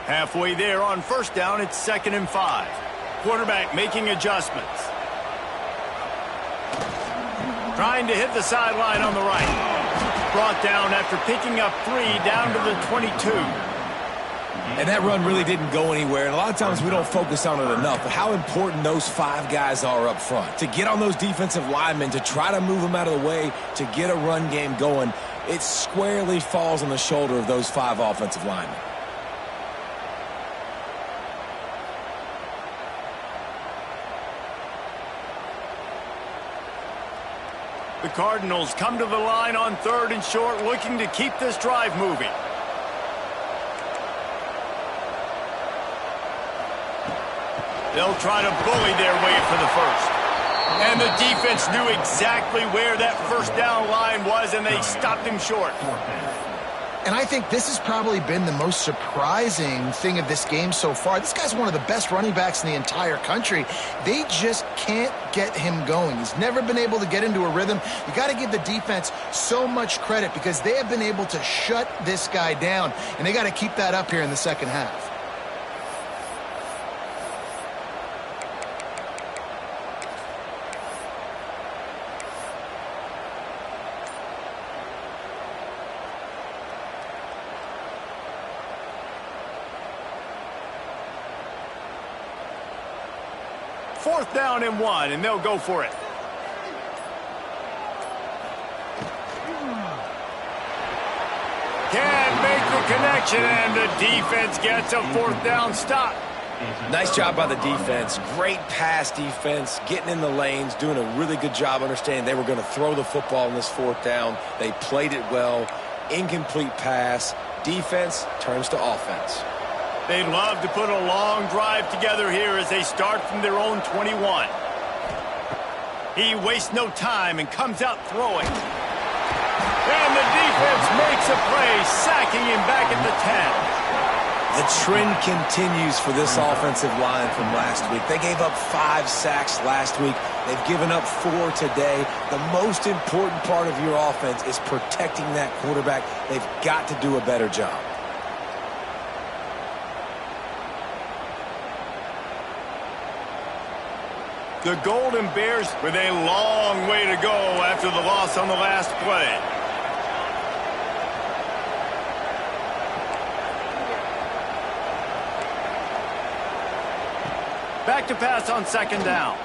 Halfway there on first down, it's 2nd and 5. Quarterback making adjustments. Trying to hit the sideline on the right. Brought down after picking up 3 down to the 22. And that run really didn't go anywhere, and a lot of times we don't focus on it enough, but how important those 5 guys are up front. To get on those defensive linemen, to try to move them out of the way, to get a run game going, it squarely falls on the shoulder of those 5 offensive linemen. The Cardinals come to the line on 3rd and short, looking to keep this drive moving. They'll try to bully their way for the first. And the defense knew exactly where that first down line was, and they stopped him short. And I think this has probably been the most surprising thing of this game so far. This guy's one of the best running backs in the entire country. They just can't get him going. He's never been able to get into a rhythm. You got to give the defense so much credit because they have been able to shut this guy down, and they got to keep that up here in the second half. Fourth down and 1, and they'll go for it. Can't make the connection, and the defense gets a fourth down stop. Nice job by the defense. Great pass defense, getting in the lanes, doing a really good job understanding they were going to throw the football in this fourth down. They played it well. Incomplete pass. Defense turns to offense. They'd love to put a long drive together here as they start from their own 21. He wastes no time and comes out throwing. And the defense makes a play, sacking him back at the 10. The trend continues for this offensive line from last week. They gave up 5 sacks last week. They've given up 4 today. The most important part of your offense is protecting that quarterback. They've got to do a better job. The Golden Bears with a long way to go after the loss on the last play. Back to pass on second down.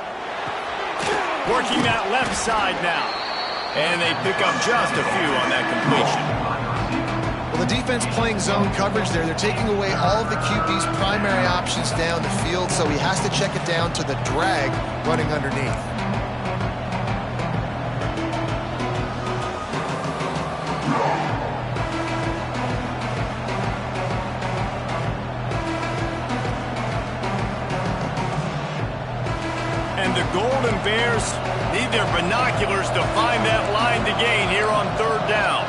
Working that left side now. And they pick up just a few on that completion. Well, the defense playing zone coverage there. They're taking away all of the QB's primary options down the field, so he has to check it down to the drag running underneath. And the Golden Bears need their binoculars to find that line to gain here on third down.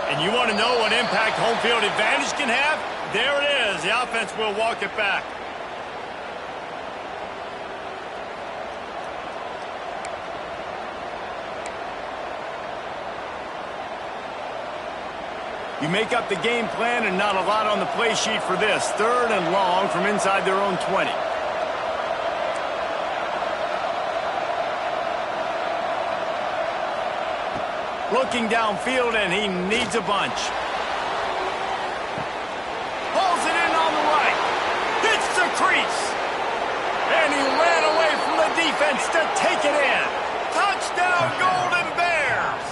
And you want to know what impact home field advantage can have? There it is. The offense will walk it back. You make up the game plan and not a lot on the play sheet for this. Third and long from inside their own 20. Looking downfield, and he needs a bunch. Pulls it in on the right. Hits the crease. And he ran away from the defense to take it in. Touchdown, Golden Bears!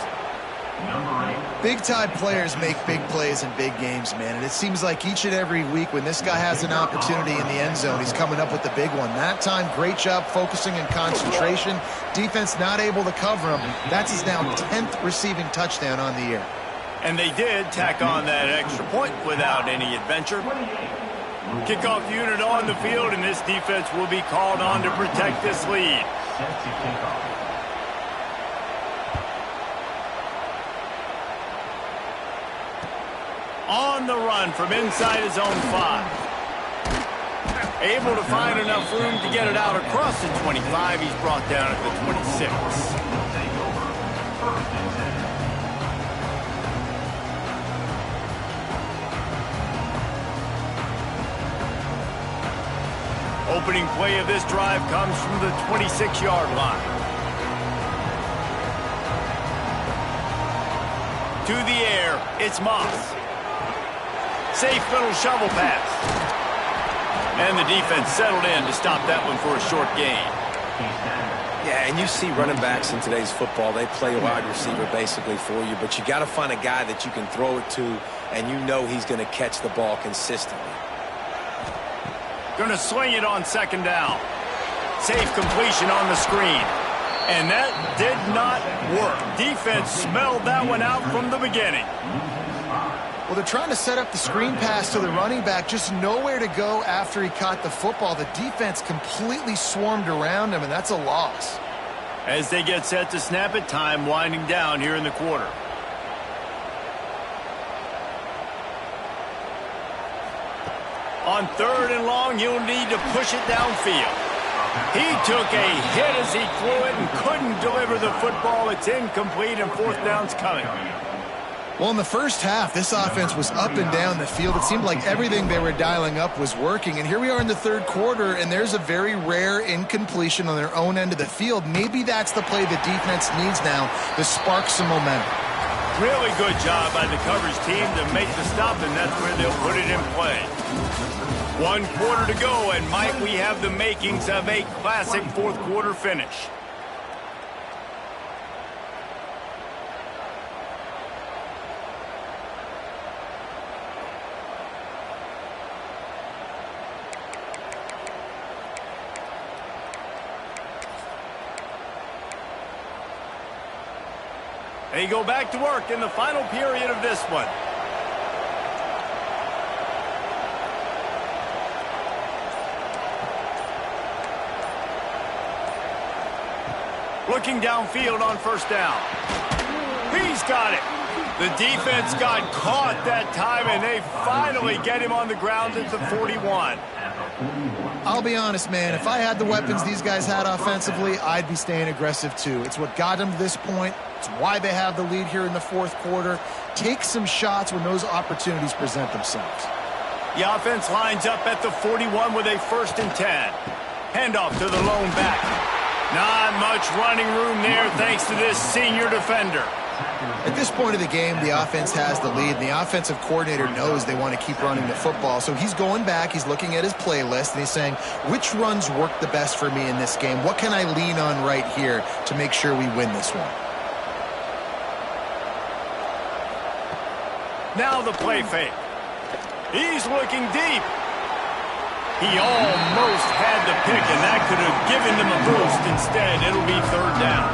Big-time players make big plays in big games, man. And it seems like each and every week when this guy has an opportunity in the end zone, he's coming up with the big one. That time, great job focusing and concentration. Defense not able to cover him. That's his now 10th receiving touchdown on the year. And they did tack on that extra point without any adventure. Kickoff unit on the field, and this defense will be called on to protect this lead. On the run from inside his own 5. Able to find enough room to get it out across the 25. He's brought down at the 26. Opening play of this drive comes from the 26-yard line. To the air, it's Moss. Safe little shovel pass. And the defense settled in to stop that one for a short gain. Yeah, and you see running backs in today's football, they play a wide receiver basically for you, but you got to find a guy that you can throw it to, and you know he's going to catch the ball consistently. Going to swing it on second down. Safe completion on the screen. And that did not work. Defense smelled that one out from the beginning. Well, they're trying to set up the screen pass to the running back, just nowhere to go after he caught the football. The defense completely swarmed around him, and that's a loss. As they get set to snap it, time winding down here in the quarter. On 3rd and long, you'll need to push it downfield. He took a hit as he threw it and couldn't deliver the football. It's incomplete, and 4th down's coming. Well, in the first half, this offense was up and down the field. It seemed like everything they were dialing up was working. And here we are in the 3rd quarter, and there's a very rare incompletion on their own end of the field. Maybe that's the play the defense needs now to spark some momentum. Really good job by the coverage team to make the stop, and that's where they'll put it in play. 1 quarter to go, and Mike, we have the makings of a classic 4th quarter finish. They go back to work in the final period of this one. Looking downfield on 1st down. He's got it. The defense got caught that time, and they finally get him on the ground at the 41. I'll be honest, man. If I had the weapons these guys had offensively, I'd be staying aggressive too. It's what got them to this point. It's why they have the lead here in the 4th quarter. Take some shots when those opportunities present themselves. The offense lines up at the 41 with a 1st and 10. Handoff to the lone back. Not much running room there thanks to this senior defender. At this point of the game, the offense has the lead, and the offensive coordinator knows they want to keep running the football. So he's going back, he's looking at his playlist, and he's saying, which runs work the best for me in this game? What can I lean on right here to make sure we win this one? Now the play fake. He's looking deep. He almost had the pick, and that could have given them a boost. Instead, it'll be 3rd down.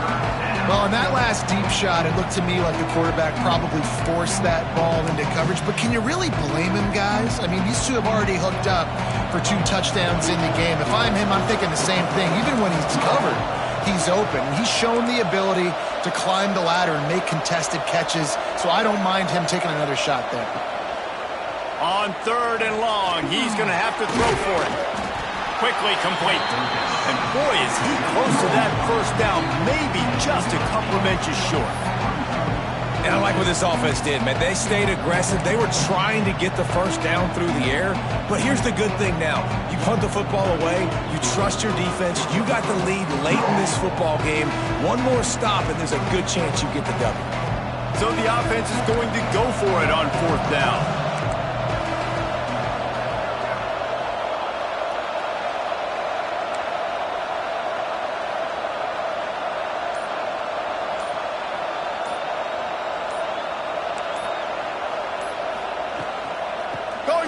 Well, in that last deep shot, it looked to me like the quarterback probably forced that ball into coverage. But can you really blame him, guys? I mean, these two have already hooked up for 2 touchdowns in the game. If I'm him, I'm thinking the same thing. Even when he's covered, he's open. He's shown the ability to climb the ladder and make contested catches, so I don't mind him taking another shot there. On 3rd and long, he's going to have to throw for it. Quickly complete. And boy, is he close to that 1st down, maybe just a couple of inches short. And I like what this offense did, man. They stayed aggressive. They were trying to get the 1st down through the air. But here's the good thing now. You punt the football away. You trust your defense. You got the lead late in this football game. One more stop, and there's a good chance you get the W. So the offense is going to go for it on 4th down.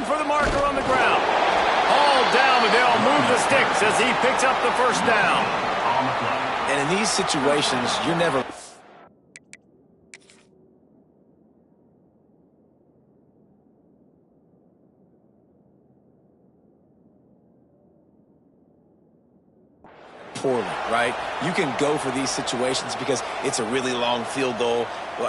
For the marker on the ground. All down, but they'll move the sticks as he picks up the 1st down. And in these situations, you're never... poorly, right? You can go for these situations because it's a really long field goal,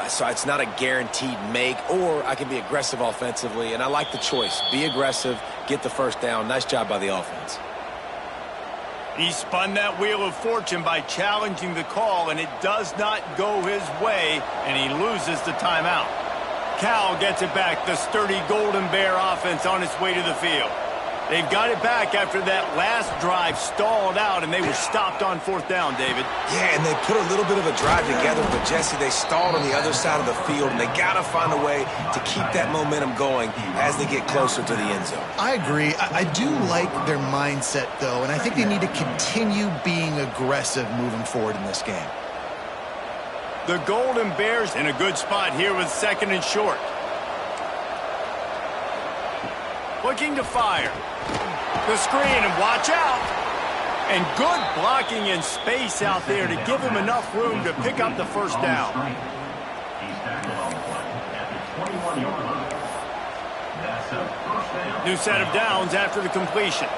so it's not a guaranteed make, or I can be aggressive offensively, and I like the choice. Be aggressive, get the 1st down. Nice job by the offense. He spun that wheel of fortune by challenging the call, and it does not go his way, and he loses the timeout. Cal gets it back, the sturdy Golden Bear offense on its way to the field. They've got it back after that last drive stalled out, and they were stopped on 4th down, David. Yeah, and they put a little bit of a drive together, but, Jesse, they stalled on the other side of the field, and they got to find a way to keep that momentum going as they get closer to the end zone. I agree. I do like their mindset, though, and I think they need to continue being aggressive moving forward in this game. The Golden Bears in a good spot here with 2nd and short. Looking to fire. The screen, and watch out. And good blocking in space out there to give him enough room to pick up the 1st down. New set of downs after the completion.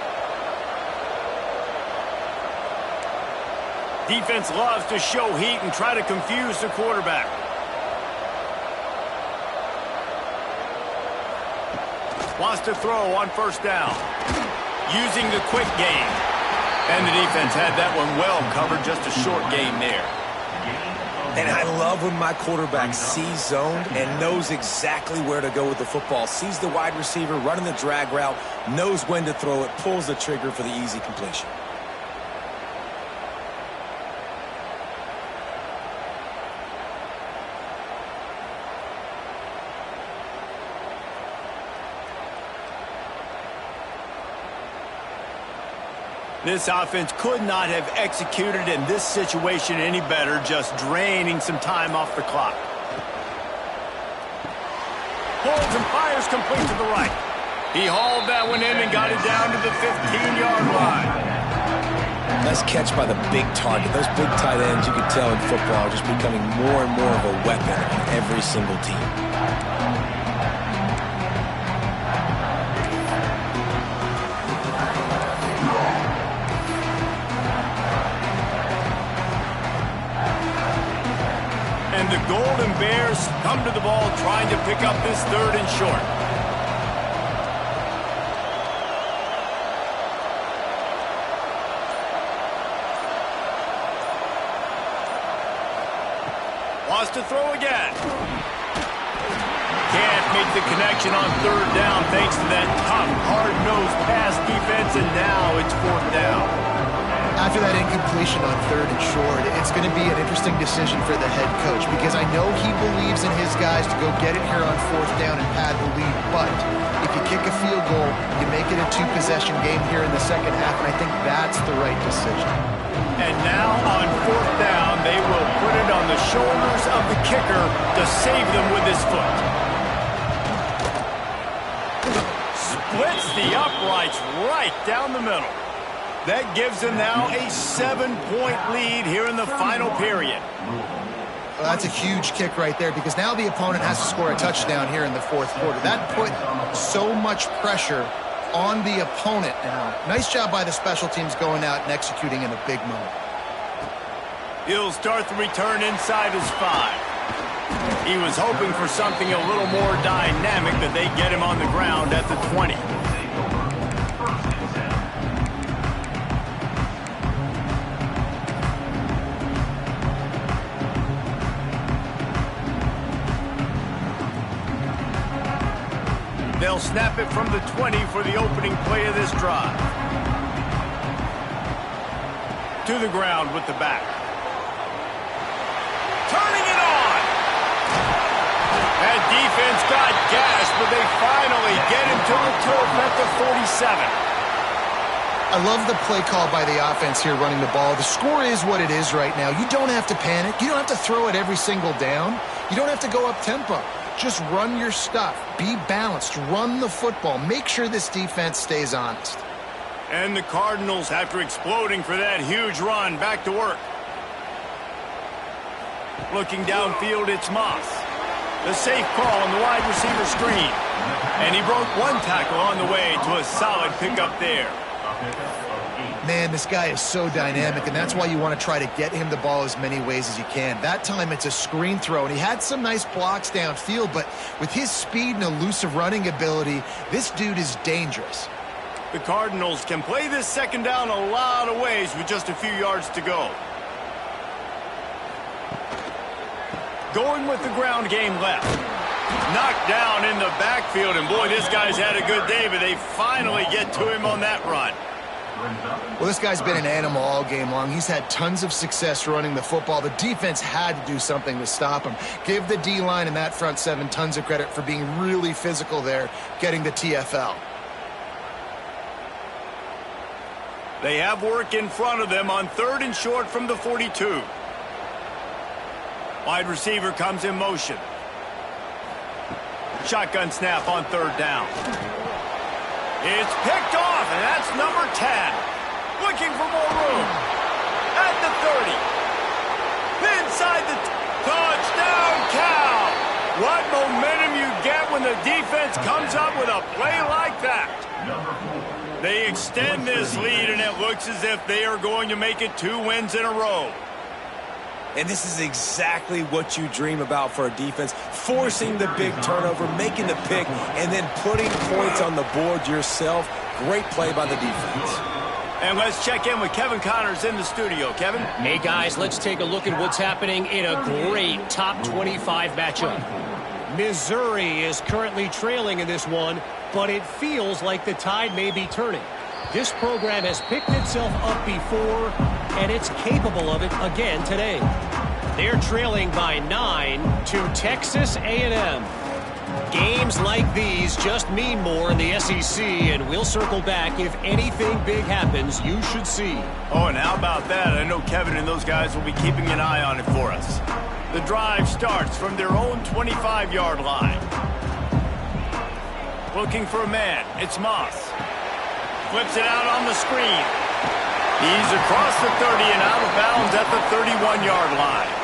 Defense loves to show heat and try to confuse the quarterback. Wants to throw on first down. Using the quick game. And the defense had that one well covered, just a short game there. And I love when my quarterback sees zoned and knows exactly where to go with the football. Sees the wide receiver running the drag route, knows when to throw it, pulls the trigger for the easy completion. This offense could not have executed in this situation any better, just draining some time off the clock. Pulls and fires complete to the right. He hauled that one in and got it down to the 15-yard line. Nice catch by the big target. Those big tight ends, you can tell in football, are just becoming more and more of a weapon on every single team. And the Golden Bears come to the ball trying to pick up this 3rd and short. Wants to throw again. Can't make the connection on 3rd down thanks to that tough, hard-nosed pass defense, and now it's 4th down. After that incompletion on 3rd and short, it's going to be an interesting decision for the head coach because I know he believes in his guys to go get it here on 4th down and pad the lead, but if you kick a field goal, you make it a 2-possession game here in the second half, and I think that's the right decision. And now on 4th down, they will put it on the shoulders of the kicker to save them with his foot. Splits the uprights right down the middle. That gives them now a 7-point lead here in the final period. Well, that's a huge kick right there because now the opponent has to score a touchdown here in the 4th quarter. That put so much pressure on the opponent now. Nice job by the special teams going out and executing in a big moment. He'll start the return inside his 5. He was hoping for something a little more dynamic, but they get him on the ground at the 20. They'll snap it from the 20 for the opening play of this drive. To the ground with the back. Turning it on! That defense got gashed, but they finally get him to the turf at the 47. I love the play call by the offense here running the ball. The score is what it is right now. You don't have to panic. You don't have to throw it every single down. You don't have to go up tempo. Just run your stuff. Be balanced. Run the football. Make sure this defense stays honest. And the Cardinals, after exploding for that huge run, back to work. Looking downfield, it's Moss. The safe call on the wide receiver screen. And he broke one tackle on the way to a solid pickup there. Man, this guy is so dynamic, and that's why you want to try to get him the ball as many ways as you can. That time it's a screen throw, and he had some nice blocks downfield, but with his speed and elusive running ability, this dude is dangerous. The Cardinals can play this second down a lot of ways with just a few yards to go. Going with the ground game left. Knocked down in the backfield, and boy, this guy's had a good day, but they finally get to him on that run. Well, this guy's been an animal all game long. He's had tons of success running the football. The defense had to do something to stop him. Give the D-line and that front 7 tons of credit for being really physical there, getting the TFL. They have work in front of them on 3rd and short from the 42. Wide receiver comes in motion. Shotgun snap on 3rd down. It's picked off, and that's number 10. Looking for more room. At the 30. Inside the touchdown Cal. What momentum you get when the defense comes up with a play like that. Number 4. They extend this lead, and it looks as if they are going to make it 2 wins in a row. And this is exactly what you dream about for a defense. Forcing the big turnover, making the pick, and then putting points on the board yourself. Great play by the defense. And let's check in with Kevin Connors in the studio. Kevin? Hey, guys, let's take a look at what's happening in a great top 25 matchup. Missouri is currently trailing in this one, but it feels like the tide may be turning. This program has picked itself up before, and it's capable of it again today. They're trailing by 9 to Texas A&M. Games like these just mean more in the SEC, and we'll circle back if anything big happens you should see. Oh, and how about that? I know Kevin and those guys will be keeping an eye on it for us. The drive starts from their own 25-yard line. Looking for a man. It's Moss. Flips it out on the screen. He's across the 30 and out of bounds at the 31-yard line.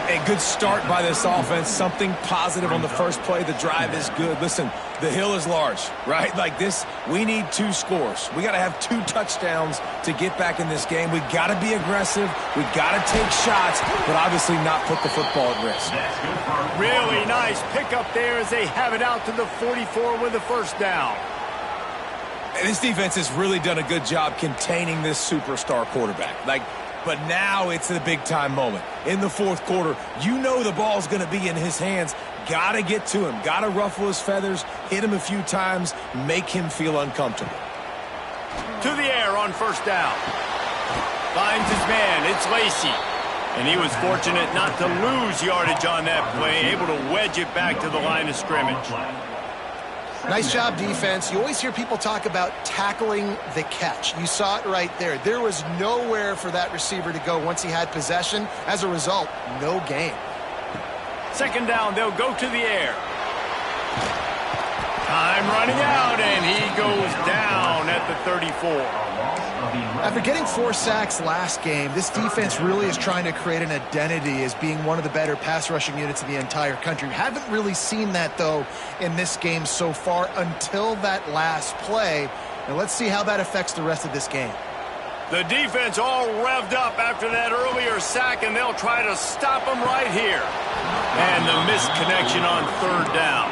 A good start by this offense. Something positive on the first play. The drive is good. Listen, the hill is large, right? Like this, we need 2 scores. We got to have 2 touchdowns to get back in this game. We got to be aggressive. We got to take shots, but obviously not put the football at risk. Really nice pickup there as they have it out to the 44 with a first down. And this defense has really done a good job containing this superstar quarterback. But now it's the big-time moment. In the fourth quarter, you know the ball's going to be in his hands. Got to get to him. Got to ruffle his feathers, hit him a few times, make him feel uncomfortable. To the air on first down. Finds his man. It's Lacey. And he was fortunate not to lose yardage on that play, able to wedge it back to the line of scrimmage. Nice job, defense. You always hear people talk about tackling the catch. You saw it right there. There was nowhere for that receiver to go once he had possession. As a result, no gain. Second down, they'll go to the air. Time running out, and he goes down at the 34. After getting 4 sacks last game, this defense really is trying to create an identity as being one of the better pass rushing units in the entire country. Haven't really seen that, though, in this game so far until that last play. And let's see how that affects the rest of this game. The defense all revved up after that earlier sack, and they'll try to stop them right here. And the missed connection on third down.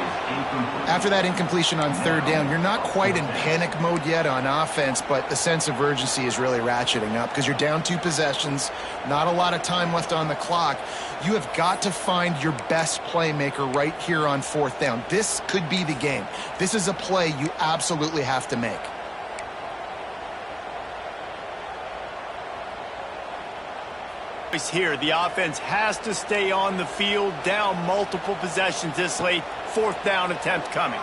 After that incompletion on third down, you're not quite in panic mode yet on offense, but the sense of urgency is really ratcheting up because you're down 2 possessions, not a lot of time left on the clock. You have got to find your best playmaker right here on fourth down. This could be the game. This is a play you absolutely have to make. Here, the offense has to stay on the field, down multiple possessions this late. Fourth down attempt coming.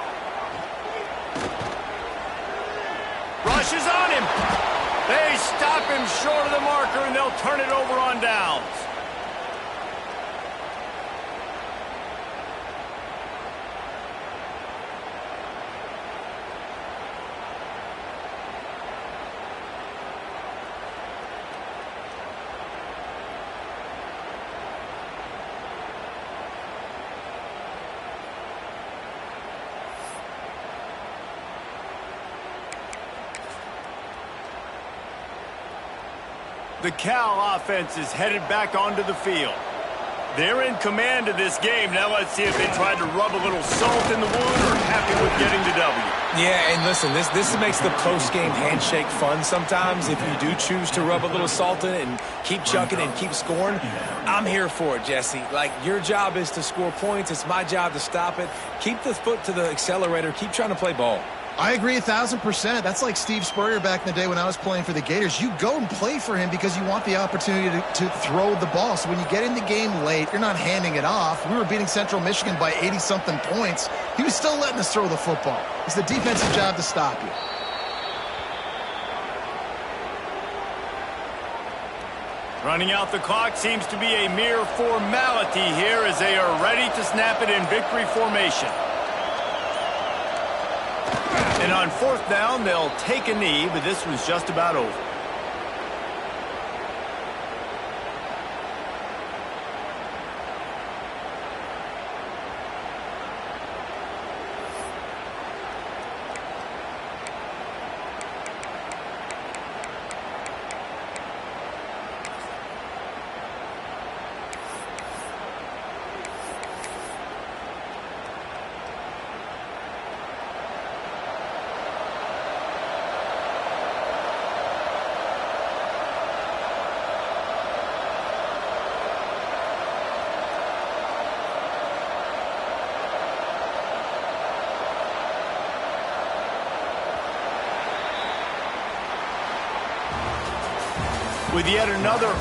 Rushes on him. They stop him short of the marker, and they'll turn it over on downs. The Cal offense is headed back onto the field. They're in command of this game. Now let's see if they try to rub a little salt in the wound or happy with getting the W. Yeah, and listen, this makes the post-game handshake fun sometimes. If you do choose to rub a little salt in it and keep chucking and keep scoring, I'm here for it, Jesse. Like, your job is to score points. It's my job to stop it. Keep the foot to the accelerator. Keep trying to play ball. I agree 1,000%. That's like Steve Spurrier back in the day when I was playing for the Gators. You go and play for him because you want the opportunity to throw the ball. So when you get in the game late, you're not handing it off. We were beating Central Michigan by 80-something points. He was still letting us throw the football. It's the defensive job to stop you. Running out the clock seems to be a mere formality here as they are ready to snap it in victory formation. And on fourth down, they'll take a knee, but this one's just about over. with yet another